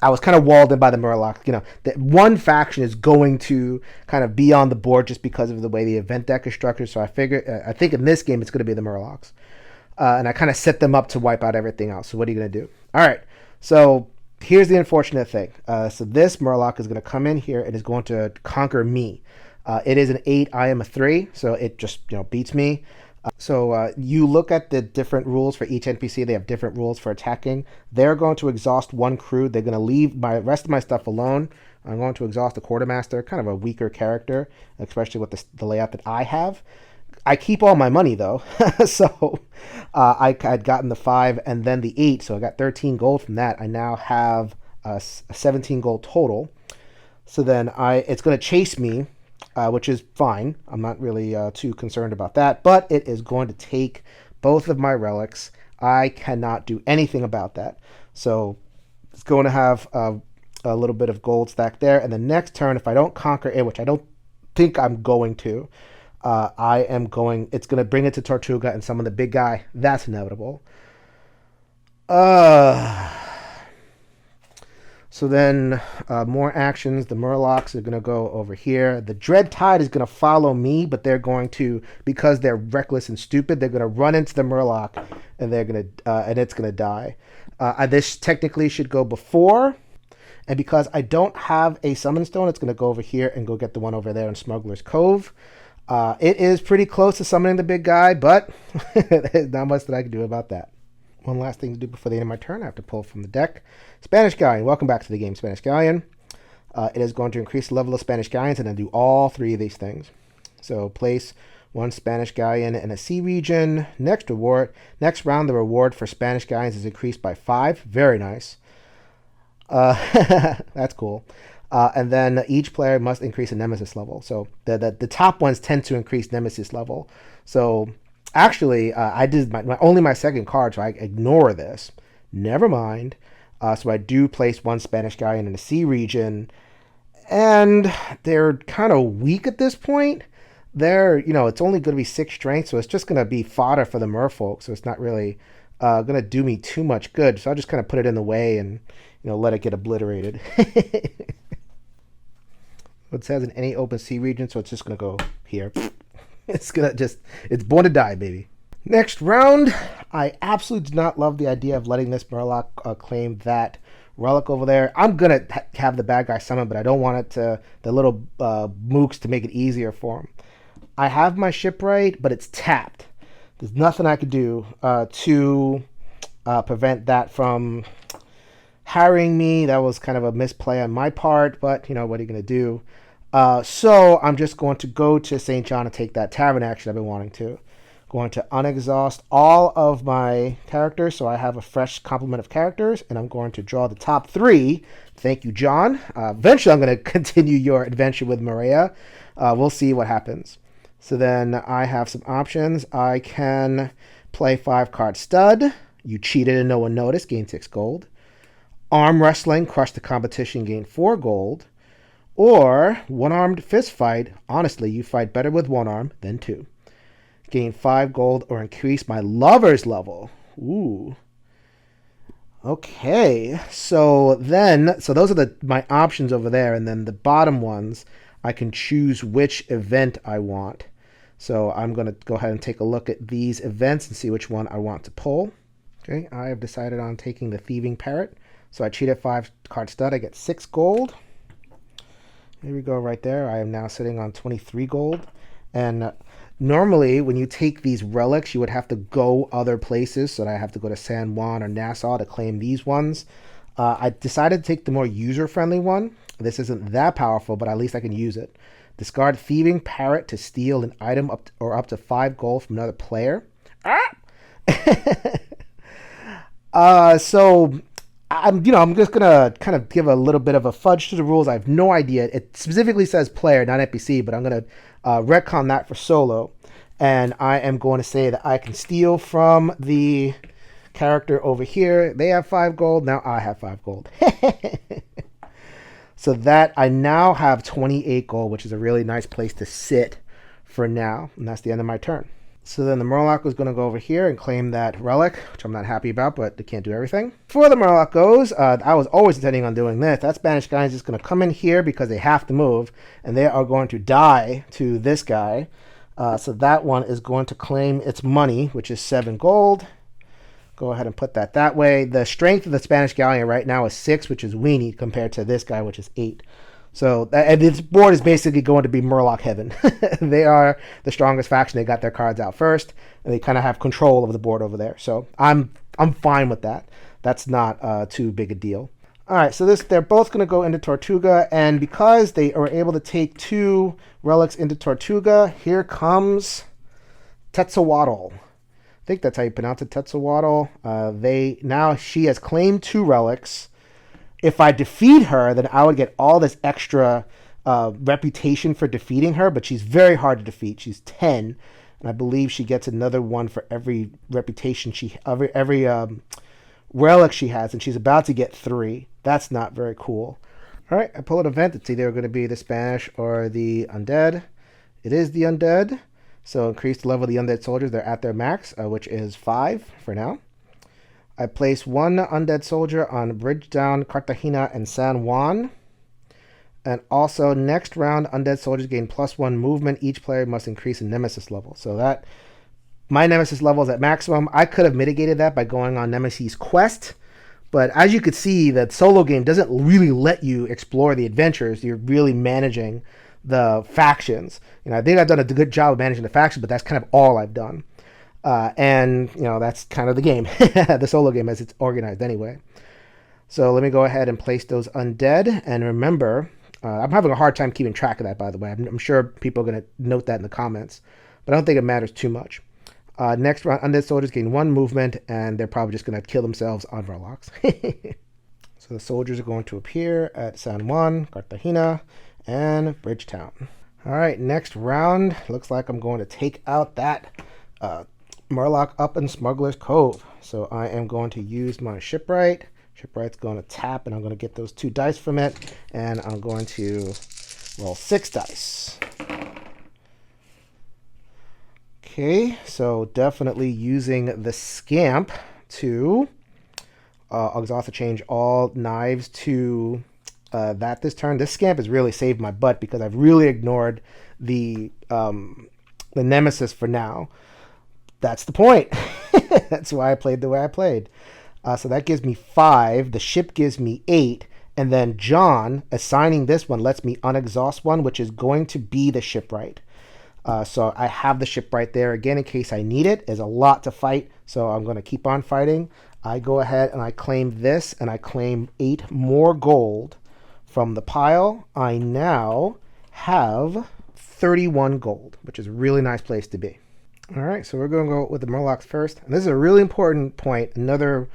was kind of walled in by the Murloc. You know, that one faction is going to kind of be on the board just because of the way the event deck is structured. So I think in this game it's going to be the Murlocs. And I kind of set them up to wipe out everything else. So what are you going to do? All right. So here's the unfortunate thing. So this Murloc is going to come in here and is going to conquer me. It is an 8. I am a 3, so it just beats me. So you look at the different rules for each NPC. They have different rules for attacking. They're going to exhaust 1 crew. They're going to leave my rest of my stuff alone. I'm going to exhaust the quartermaster, kind of a weaker character, especially with the layout that I have. I keep all my money though, so I had gotten the 5 and then the 8, so I got 13 gold from that. I now have a 17 gold total. So then it's going to chase me. Which is fine. I'm not really too concerned about that, but it is going to take both of my relics. I cannot do anything about that. So it's going to have a little bit of gold stacked there. And the next turn, if I don't conquer it, which I don't think I'm going to, it's going to bring it to Tortuga and summon the big guy. That's inevitable. So then more actions. The Murlocs are going to go over here. The Dread Tide is going to follow me, but they're going to, because they're reckless and stupid, they're going to run into the Murloc, and it's going to die. This technically should go before, and because I don't have a Summon Stone, it's going to go over here and go get the one over there in Smuggler's Cove. It is pretty close to summoning the big guy, but there's not much that I can do about that. One last thing to do before the end of my turn. I have to pull from the deck. Spanish Galleon. Welcome back to the game, Spanish Galleon. It is going to increase the level of Spanish Galleons and then do all 3 of these things. So place 1 Spanish Galleon in a sea region. Next round, the reward for Spanish Galleons is increased by 5. Very nice. That's cool. And then each player must increase a Nemesis level. So the top ones tend to increase Nemesis level. So actually, I did only my second card, so I ignore this. Never mind. So I do place 1 Spanish Galleon in a sea region, and they're kind of weak at this point. It's only going to be 6 strength, so it's just going to be fodder for the merfolk. So it's not really going to do me too much good. So I just kind of put it in the way and let it get obliterated. It says in any open sea region, so it's just going to go here. It's born to die, baby. Next round, I absolutely do not love the idea of letting this Murloc claim that relic over there. I'm going to have the bad guy summon, but I don't want the little mooks to make it easier for him. I have my shipwright, but it's tapped. There's nothing I could do to prevent that from harrying me. That was kind of a misplay on my part, but what are you going to do? So I'm just going to go to St. John and take that tavern action I've been wanting to. Going to unexhaust all of my characters, so I have a fresh complement of characters, and I'm going to draw the top 3. Thank you, John. Eventually, I'm going to continue your adventure with Maria. We'll see what happens. So then I have some options. I can Play 5-card stud. You cheated and no one noticed. Gain 6 gold. Arm wrestling. Crush the competition. Gain 4 gold. Or one-armed fist fight. Honestly, you fight better with one arm than two. Gain 5 gold or increase my lover's level. Ooh. Okay. So those are my options over there. And then the bottom ones, I can choose which event I want. So I'm going to go ahead and take a look at these events and see which one I want to pull. Okay, I have decided on taking the Thieving Parrot. So I cheated 5-card stud. I get 6 gold. There we go right there. I am now sitting on 23 gold. And normally when you take these relics, you would have to go other places. So I have to go to San Juan or Nassau to claim these ones. I decided to take the more user-friendly one. This isn't that powerful, but at least I can use it. Discard Thieving Parrot to steal an item up to 5 gold from another player. So I'm just gonna kind of give a little bit of a fudge to the rules. I have no idea. It specifically says player, not NPC, but I'm gonna retcon that for solo, and I am going to say that I can steal from the character over here. They have 5 gold. Now I have 5 gold. So that I now have 28 gold, which is a really nice place to sit for now. And that's the end of my turn. So then the Murloc was going to go over here and claim that relic, which I'm not happy about, but they can't do everything. Before the Murloc goes, I was always intending on doing this. That Spanish guy is just going to come in here because they have to move, and they are going to die to this guy. So that one is going to claim its money, which is 7 gold. Go ahead and put that way. The strength of the Spanish Galleon right now is 6, which is weenie, compared to this guy, which is 8. So and this board is basically going to be Murloc heaven. They are the strongest faction. They got their cards out first, and they kind of have control of the board over there. So I'm fine with that. That's not too big a deal. All right, so they're both going to go into Tortuga, and because they are able to take 2 relics into Tortuga, here comes Tetsuwatl. I think that's how you pronounce it, Tetsuwatl. She has claimed 2 relics. If I defeat her, then I would get all this extra reputation for defeating her, but she's very hard to defeat. She's 10, and I believe she gets another one for every reputation every relic she has, and she's about to get 3. That's not very cool. All right, I pull an event. It's either going to be the Spanish or the Undead. It is the Undead. So increase the level of the Undead soldiers. They're at their max, which is 5 for now. I place 1 Undead soldier on Bridgetown, Cartagena, and San Juan. And also, next round, Undead soldiers gain +1 movement. Each player must increase in Nemesis level. So that my Nemesis level is at maximum. I could have mitigated that by going on Nemesis Quest. But as you could see, the solo game doesn't really let you explore the adventures. You're really managing the factions. I think I've done a good job of managing the factions, but that's kind of all I've done. And that's kind of the game, the solo game as it's organized anyway. So let me go ahead and place those Undead. And remember, I'm having a hard time keeping track of that, by the way. I'm sure people are going to note that in the comments, but I don't think it matters too much. Next round, Undead soldiers gain 1 movement, and they're probably just going to kill themselves on Murlocs. So the soldiers are going to appear at San Juan, Cartagena, and Bridgetown. All right, next round. Looks like I'm going to take out that Murloc up in Smuggler's Cove. So I am going to use my Shipwright. Shipwright's going to tap, and I'm going to get those 2 dice from it. And I'm going to roll 6 dice. Okay, so definitely using the Scamp to exhaust to change all knives to that this turn. This Scamp has really saved my butt because I've really ignored the Nemesis for now. That's the point. That's why I played the way I played. So that gives me 5. The ship gives me 8. And then John, assigning this one, lets me unexhaust one, which is going to be the Shipwright. So I have the Shipwright there again in case I need it. There's a lot to fight, so I'm going to keep on fighting. I go ahead and I claim this, and I claim 8 more gold from the pile. I now have 31 gold, which is a really nice place to be. All right, so we're going to go with the Murlocs first. And this is a really important point, another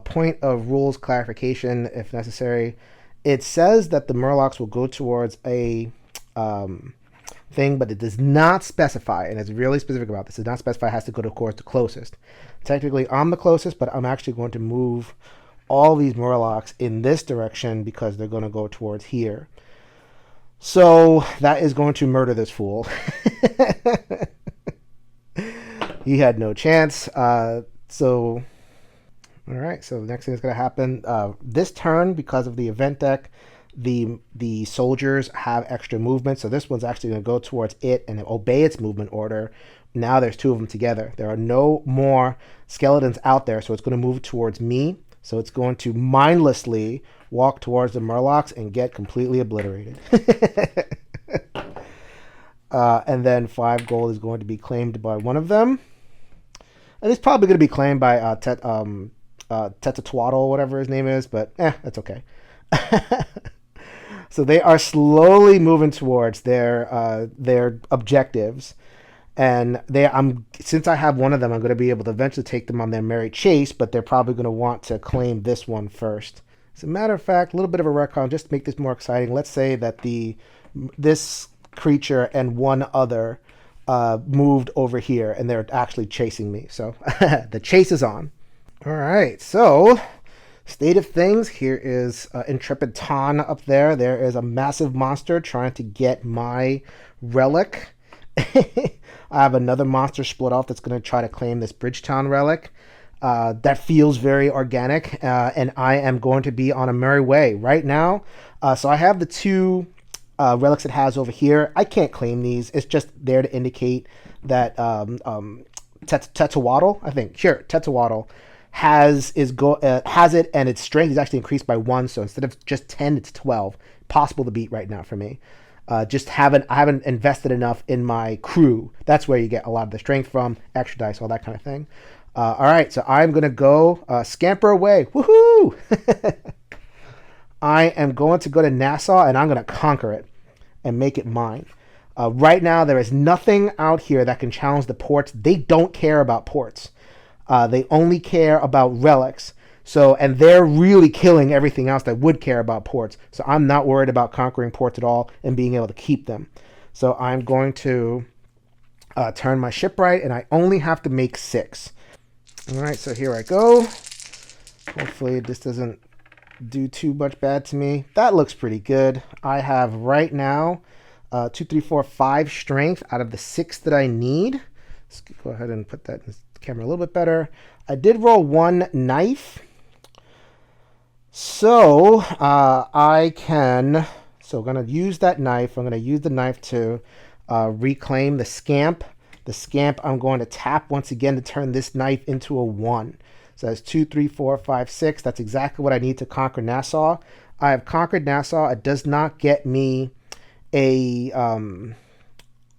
point of rules clarification if necessary. It says that the Murlocs will go towards a thing, but it does not specify, and it's really specific about this. It does not specify it has to go to, of course, the closest. Technically, I'm the closest, but I'm actually going to move all these Murlocs in this direction because they're going to go towards here. So that is going to murder this fool. He had no chance. So, all right. So the next thing that's going to happen this turn, because of the event deck, the soldiers have extra movement. So this one's actually going to go towards it and obey its movement order. Now there's two of them together. There are no more skeletons out there, so it's going to move towards me. So it's going to mindlessly walk towards the Murlocs and get completely obliterated. And then 5 gold is going to be claimed by one of them. And it's probably going to be claimed by Tetatwaddle, whatever his name is, but that's okay. So they are slowly moving towards their objectives. And since I have one of them, I'm going to be able to eventually take them on their merry chase, but they're probably going to want to claim this one first. As a matter of fact, a little bit of a retcon, just to make this more exciting. Let's say that this creature and one other moved over here, and they're actually chasing me. So the chase is on. All right, so state of things. Here is Intrepid Ton up there. There is a massive monster trying to get my relic. I have another monster split off that's going to try to claim this Bridgetown relic. That feels very organic, and I am going to be on a merry way right now. So I have the 2 relics it has over here. I can't claim these. It's just there to indicate that Tetatwaddle, I think, sure, Tetatwaddle has it, and its strength is actually increased by 1. So instead of just 10, it's 12. Possible to beat right now for me. I haven't invested enough in my crew. That's where you get a lot of the strength from, extra dice, all that kind of thing. All right, so I'm gonna go scamper away. Woohoo! I am going to go to Nassau and I'm gonna conquer it and make it mine. Right now, there is nothing out here that can challenge the ports. They don't care about ports. They only care about relics. So, and they're really killing everything else that would care about ports. So I'm not worried about conquering ports at all and being able to keep them. So I'm going to turn my shipwright, and I only have to make 6. All right, so here I go. Hopefully this doesn't do too much bad to me. That looks pretty good. I have right now 2, 3, 4, 5 strength out of the 6 that I need. Let's go ahead and put that in the camera a little bit better. I did roll 1 knife. So I'm going to use that knife. I'm going to use the knife to reclaim the scamp. The scamp I'm going to tap once again to turn this knife into a 1. So that's 2, 3, 4, 5, 6. That's exactly what I need to conquer Nassau. I have conquered Nassau. It does not get me a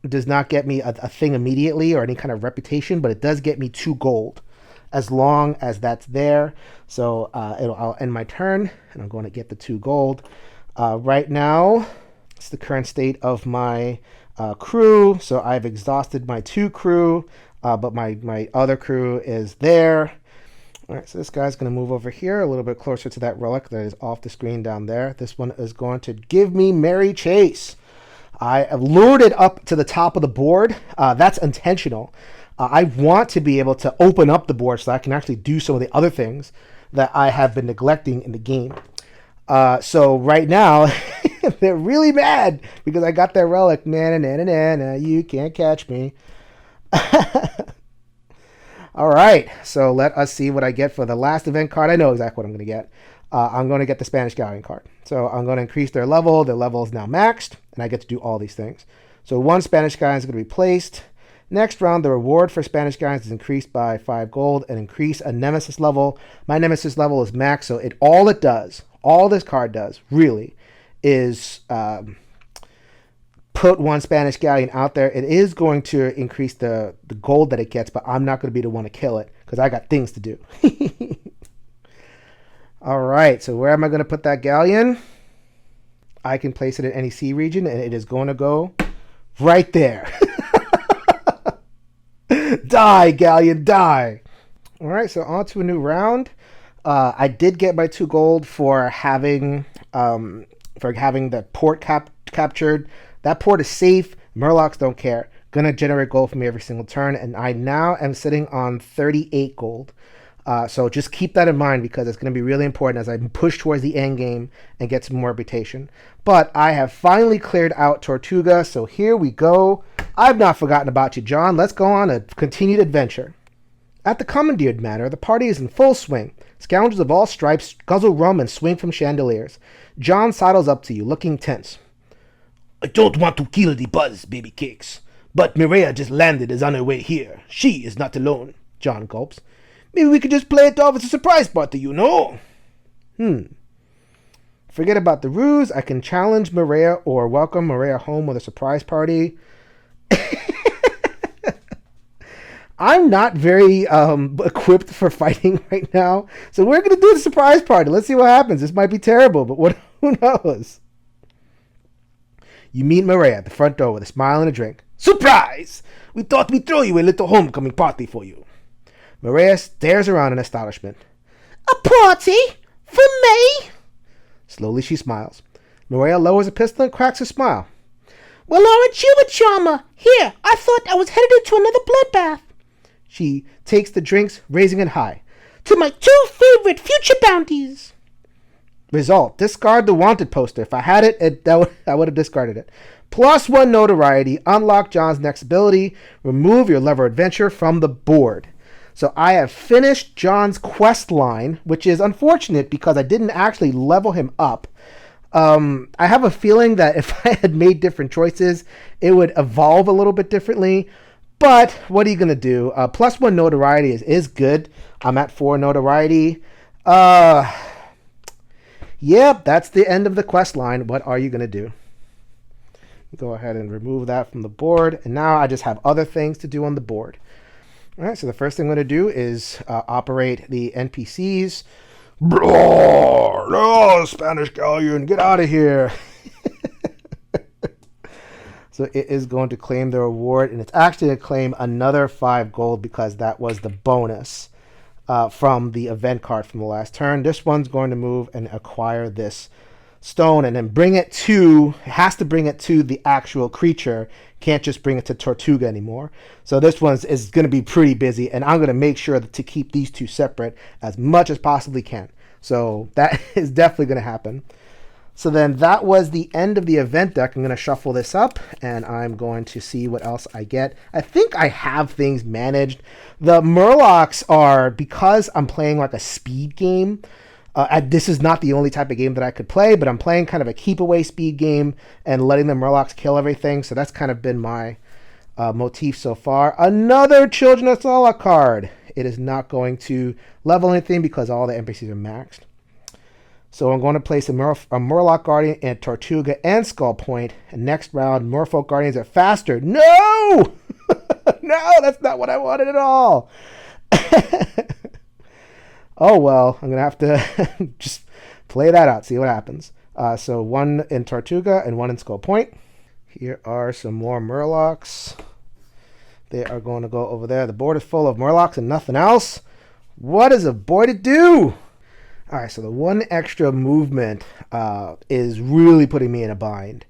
thing immediately or any kind of reputation, but it does get me 2 gold. As long as that's there. So I'll end my turn, and I'm going to get the 2 gold. Right now, it's the current state of my crew. So I've exhausted my 2 crew, but my other crew is there. All right, so this guy's going to move over here a little bit closer to that relic that is off the screen down there. This one is going to give me merry chase. I have lured it up to the top of the board. That's intentional. I want to be able to open up the board so I can actually do some of the other things that I have been neglecting in the game. So right now, they're really mad because I got that relic. You can't catch me. All right, so let us see what I get for the last event card. I know exactly what I'm going to get. I'm going to get the Spanish Galleon card. So I'm going to increase their level. Their level is now maxed, and I get to do all these things. So 1 Spanish Galleon is going to be placed. Next round, the reward for Spanish Galleons is increased by 5 gold and increase a Nemesis level. My Nemesis level is max, so all this card does, really, is put 1 Spanish Galleon out there. It is going to increase the gold that it gets, but I'm not going to be the one to kill it because I got things to do. All right, so where am I going to put that galleon? I can place it in any sea region, and it is going to go right there. Die, galleon, die. All right, so on to a new round. I did get my 2 gold for having the port captured. That port is safe. Murlocs don't care. Gonna generate gold for me every single turn, and I now am sitting on 38 gold. So just keep that in mind because it's going to be really important as I push towards the end game and get some more reputation. But I have finally cleared out Tortuga, so here we go. I've not forgotten about you, John. Let's go on a continued adventure. At the Commandeered Manor, the party is in full swing. Scoundrels of all stripes guzzle rum and swing from chandeliers. John sidles up to you, looking tense. I don't want to kill the buzz, baby cakes. But Mireya just landed is on her way here. She is not alone. John gulps. Maybe we could just play it off as a surprise party, you know? Forget about the ruse. I can challenge Mireya or welcome Mireya home with a surprise party. I'm not very equipped for fighting right now. So we're going to do the surprise party. Let's see what happens. This might be terrible, but who knows? You meet Mireya at the front door with a smile and a drink. Surprise! We thought we'd throw you a little homecoming party for you. Mireya stares around in astonishment. A party? For me? Slowly she smiles. Mireya lowers a pistol and cracks a smile. Well, aren't you a charmer? Here, I thought I was headed into another bloodbath. She takes the drinks, raising it high. To my 2 favorite future bounties. Result. Discard the wanted poster. If I had it, I would have discarded it. +1 notoriety. Unlock John's next ability. Remove your lever adventure from the board. So I have finished John's quest line, which is unfortunate because I didn't actually level him up. I have a feeling that if I had made different choices, it would evolve a little bit differently. But what are you going to do? +1 notoriety is good. I'm at 4 notoriety. Yep, that's the end of the quest line. What are you going to do? Go ahead and remove that from the board. And now I just have other things to do on the board. All right, so the first thing I'm going to do is operate the NPCs. Blah! No, Spanish galleon, get out of here. So it is going to claim the reward, and it's actually going to claim another 5 gold because that was the bonus from the event card from the last turn. This one's going to move and acquire this stone and then has to bring it to the actual creature. Can't just bring it to Tortuga anymore. So this one is going to be pretty busy, and I'm going to make sure to keep these two separate as much as possibly can. So that is definitely going to happen. So then that was the end of the event deck. I'm going to shuffle this up, and I'm going to see what else I get. I think I have things managed. The Murlocs are, because I'm playing like a speed game, this is not the only type of game that I could play, but I'm playing kind of a keep away speed game and letting the Murlocs kill everything. So that's kind of been my motif so far. Another Children of Sala card. It is not going to level anything because all the NPCs are maxed. So I'm going to place a Murloc Guardian and Tortuga and Skull Point. And next round, Merfolk Guardians are faster. No! No, that's not what I wanted at all. Oh, well, I'm going to have to just play that out, see what happens. So 1 in Tortuga and 1 in Skull Point. Here are some more Murlocs. They are going to go over there. The board is full of Murlocs and nothing else. What is a boy to do? All right, so the 1 extra movement is really putting me in a bind.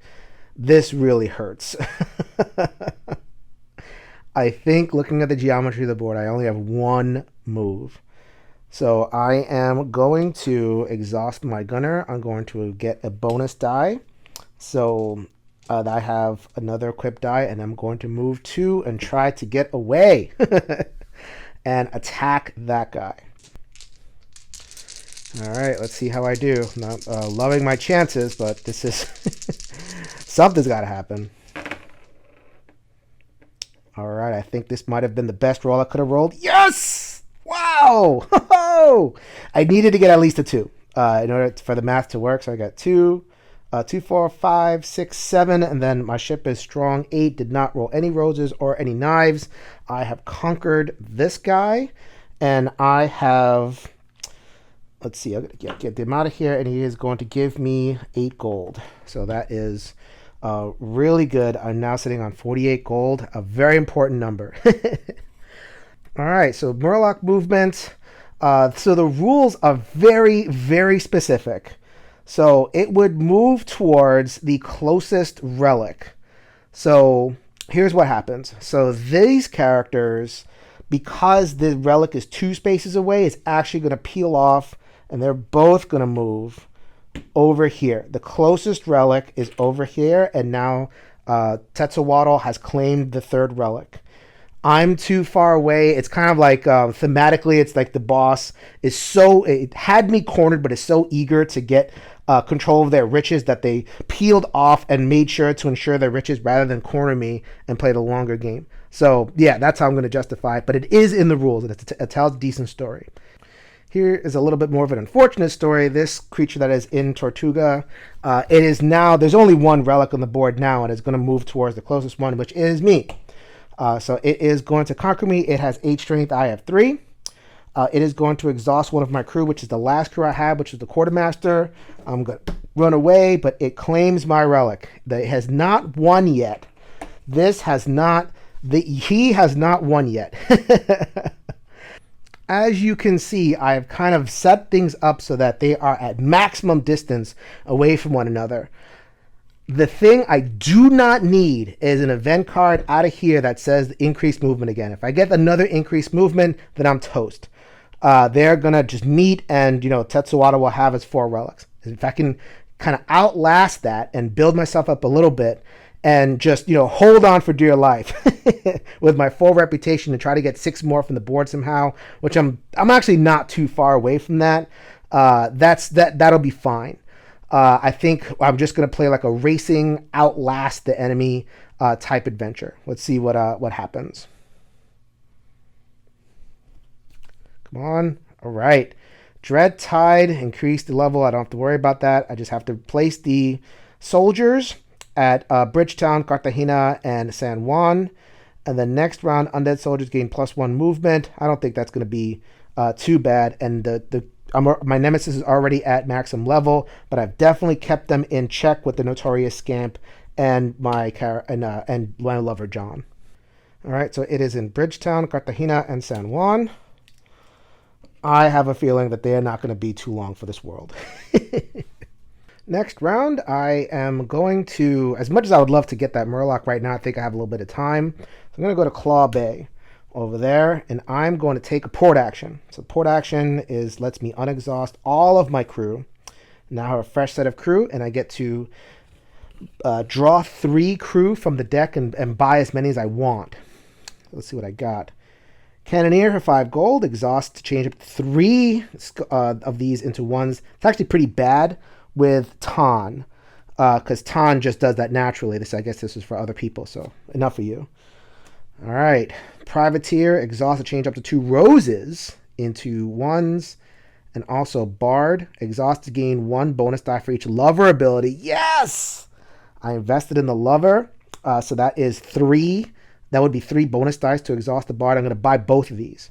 This really hurts. I think looking at the geometry of the board, I only have 1 move. So I am going to exhaust my gunner. I'm going to get a bonus die. So I have another equipped die, and I'm going to move 2 and try to get away and attack that guy. All right, let's see how I do. Not loving my chances, but this is something's got to happen. All right, I think this might have been the best roll I could have rolled. Yes! Wow! I needed to get at least a 2 in order for the math to work. So I got 2, 2, 4, 5, 6, 7, and then my ship is strong 8. Did not roll any roses or any knives. I have conquered this guy, and I have. Let's see, I'm going to get him out of here, and he is going to give me 8 gold. So that is really good. I'm now sitting on 48 gold, a very important number. All right, so Murloc movement. So the rules are very, very specific. So it would move towards the closest relic. So here's what happens. So these characters, because the relic is 2 spaces away, it's actually going to peel off, and they're both going to move over here. The closest relic is over here, and now Tetsuwaddle has claimed the 3rd relic. I'm too far away. It's kind of like thematically, it's like the boss is it had me cornered, but is so eager to get control of their riches that they peeled off and made sure to ensure their riches rather than corner me and play the longer game. So yeah, that's how I'm going to justify it. But it is in the rules, and it tells a decent story. Here is a little bit more of an unfortunate story. This creature that is in Tortuga, it is now, there's only 1 relic on the board now, and it's going to move towards the closest one, which is me. So it is going to conquer me. It has 8 strength. I have 3. It is going to exhaust one of my crew, which is the last crew I had, which is the quartermaster. I'm going to run away, but it claims my relic. It has not won yet. He has not won yet. As you can see, I have kind of set things up so that they are at maximum distance away from one another. The thing I do not need is an event card out of here that says increased movement again. If I get another increased movement, then I'm toast. They're going to just meet, and, Tetsuwaddle will have his 4 relics. If I can kind of outlast that and build myself up a little bit and just, hold on for dear life with my full reputation and try to get 6 more from the board somehow, which I'm actually not too far away from that. That'll be fine. I think I'm just going to play like a racing, outlast the enemy type adventure. Let's see what happens. Come on. All right. Dread Tide increased the level. I don't have to worry about that. I just have to place the soldiers at Bridgetown, Cartagena, and San Juan. And then next round, undead soldiers gain +1 movement. I don't think that's going to be too bad. And my nemesis is already at maximum level, but I've definitely kept them in check with the Notorious Scamp and my lover John. All right, so it is in Bridgetown, Cartagena, and San Juan. I have a feeling that they are not going to be too long for this world. Next round, I am going to, as much as I would love to get that Murloc right now, I think I have a little bit of time. So I'm going to go to Claw Bay over there, and I'm going to take a port action. So port action lets me unexhaust all of my crew. Now I have a fresh set of crew, and I get to draw 3 crew from the deck and buy as many as I want. Let's see what I got. Cannoneer for 5 gold, exhaust to change up 3 of these into ones. It's actually pretty bad with Tan, because Tan just does that naturally. I guess this is for other people, so enough for you. All right, Privateer, exhaust to change up to 2 roses into ones, and also Bard, exhaust to gain 1 bonus die for each lover ability. Yes! I invested in the lover, so that is 3. That would be 3 bonus dice to exhaust the Bard. I'm going to buy both of these.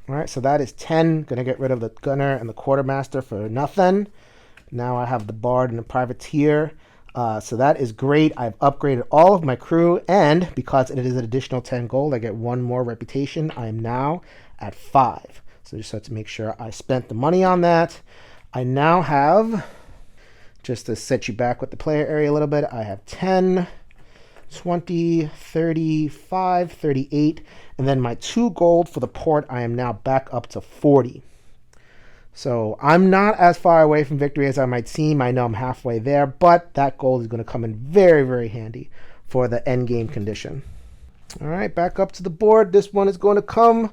All right, so that is 10. Going to get rid of the Gunner and the Quartermaster for nothing. Now I have the Bard and the Privateer. So that is great. I've upgraded all of my crew, and because it is an additional 10 gold, I get 1 more reputation. I am now at 5. So just have to make sure I spent the money on that. I now have, just to set you back with the player area a little bit, I have 10, 20, 35, 38, and then my 2 gold for the port, I am now back up to 40. So I'm not as far away from victory as I might seem. I know I'm halfway there, but that gold is going to come in very, very handy for the end game condition. All right, back up to the board. This one is going to come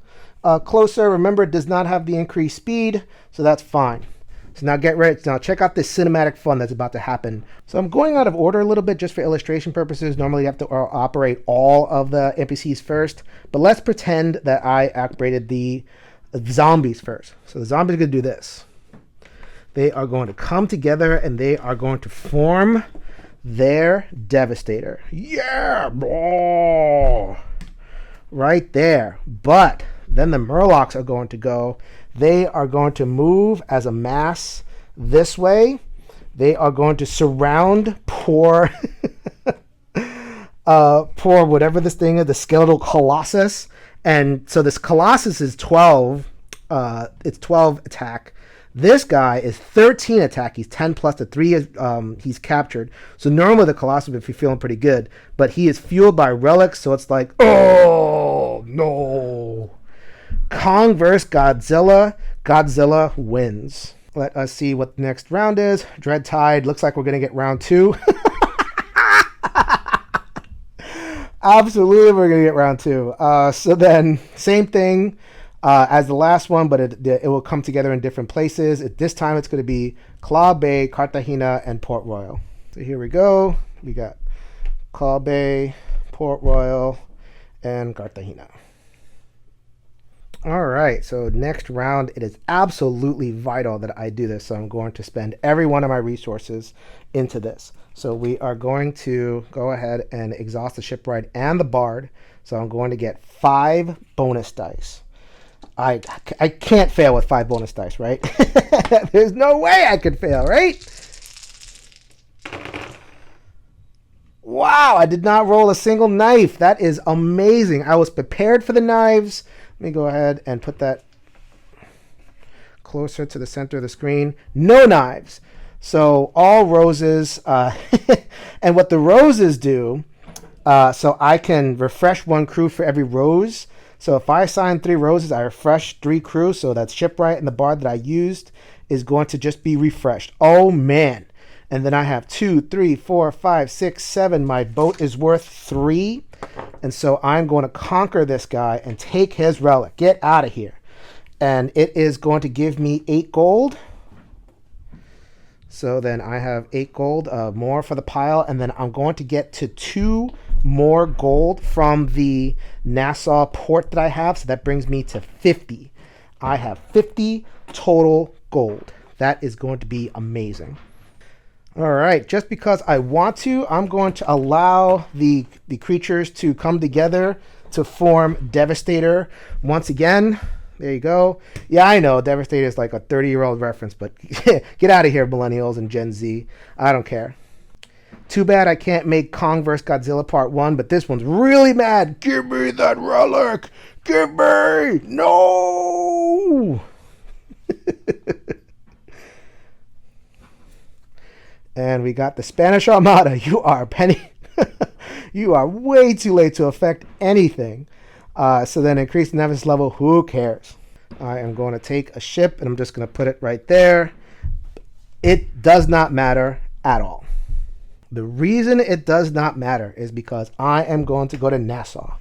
closer. Remember, it does not have the increased speed, so that's fine. So now get ready. Now check out this cinematic fun that's about to happen. So I'm going out of order a little bit just for illustration purposes. Normally you have to operate all of the NPCs first, but let's pretend that I operated the zombies first. So the zombies are going to do this. They are going to come together and they are going to form their Devastator. Yeah, bro. Right there. But then the Murlocs are going to go. They are going to move as a mass this way. They are going to surround poor whatever this thing is, the Skeletal Colossus. And so this Colossus is 12. It's 12 attack. This guy is 13 attack. He's 10 plus the 3 he's captured. So normally the Colossus would be feeling pretty good, but he is fueled by relics, so it's like, oh no. Kong vs. Godzilla. Godzilla wins. Let us see what the next round is. Dread Tide. Looks like we're going to get round 2. Absolutely, we're going to get round 2. So then, same thing as the last one, but it will come together in different places. This time it's going to be Claw Bay, Cartagena, and Port Royal. So here we go. We got Claw Bay, Port Royal, and Cartagena. All right, so next round, it is absolutely vital that I do this. So I'm going to spend every one of my resources into this. So we are going to go ahead and exhaust the Shipwright and the Bard. So I'm going to get 5 bonus dice. I can't fail with 5 bonus dice, right? There's no way I could fail, right? Wow, I did not roll a single knife. That is amazing. I was prepared for the knives. Let me go ahead and put that closer to the center of the screen. No knives. So all roses. And what the roses do, so I can refresh 1 crew for every rose. So if I assign 3 roses, I refresh 3 crew. So that Shipwright and the Bard that I used is going to just be refreshed. Oh, man. And then I have 2, 3, 4, 5, 6, 7. My boat is worth 3. And so I'm going to conquer this guy and take his relic. Get out of here. And it is going to give me 8 gold. So then I have 8 gold, more for the pile. And then I'm going to get to 2 more gold from the Nassau port that I have. So that brings me to 50. I have 50 total gold. That is going to be amazing. All right, just because I want to, I'm going to allow the creatures to come together to form Devastator once again. There you go. Yeah, I know, Devastator is like a 30-year-old reference, but get out of here, millennials and Gen Z. I don't care. Too bad I can't make Kong vs. Godzilla Part 1, but this one's really mad. Give me that relic! Give me! No! And we got the Spanish Armada. You are penny. You are way too late to affect anything. So then increase the Nemesis level. Who cares? I am going to take a ship and I'm just going to put it right there. It does not matter at all. The reason it does not matter is because I am going to go to Nassau.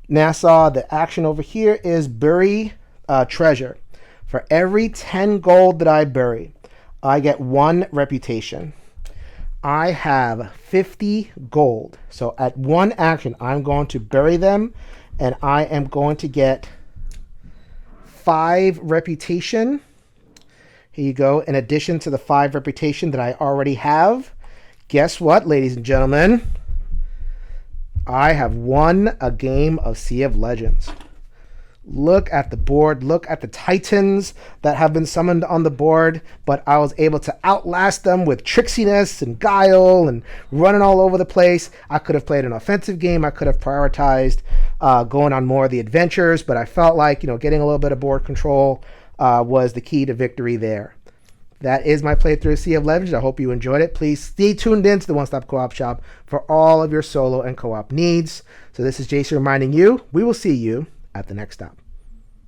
Nassau, the action over here is bury treasure. For every 10 gold that I bury, I get 1 reputation. I have 50 gold. So at 1 action, I'm going to bury them, and I am going to get 5 reputation. Here you go. In addition to the 5 reputation that I already have, guess what, ladies and gentlemen? I have won a game of Sea of Legends. Look at the board. Look at the titans that have been summoned on the board, but I was able to outlast them with tricksiness and guile and running all over the place. I could have played an offensive game. I could have prioritized going on more of the adventures, but I felt like, getting a little bit of board control was the key to victory there. That is my playthrough of Sea of Legends. I hope you enjoyed it. Please stay tuned in to the One Stop Co-op Shop for all of your solo and co-op needs. So this is Jason reminding you, we will see you at the next stop.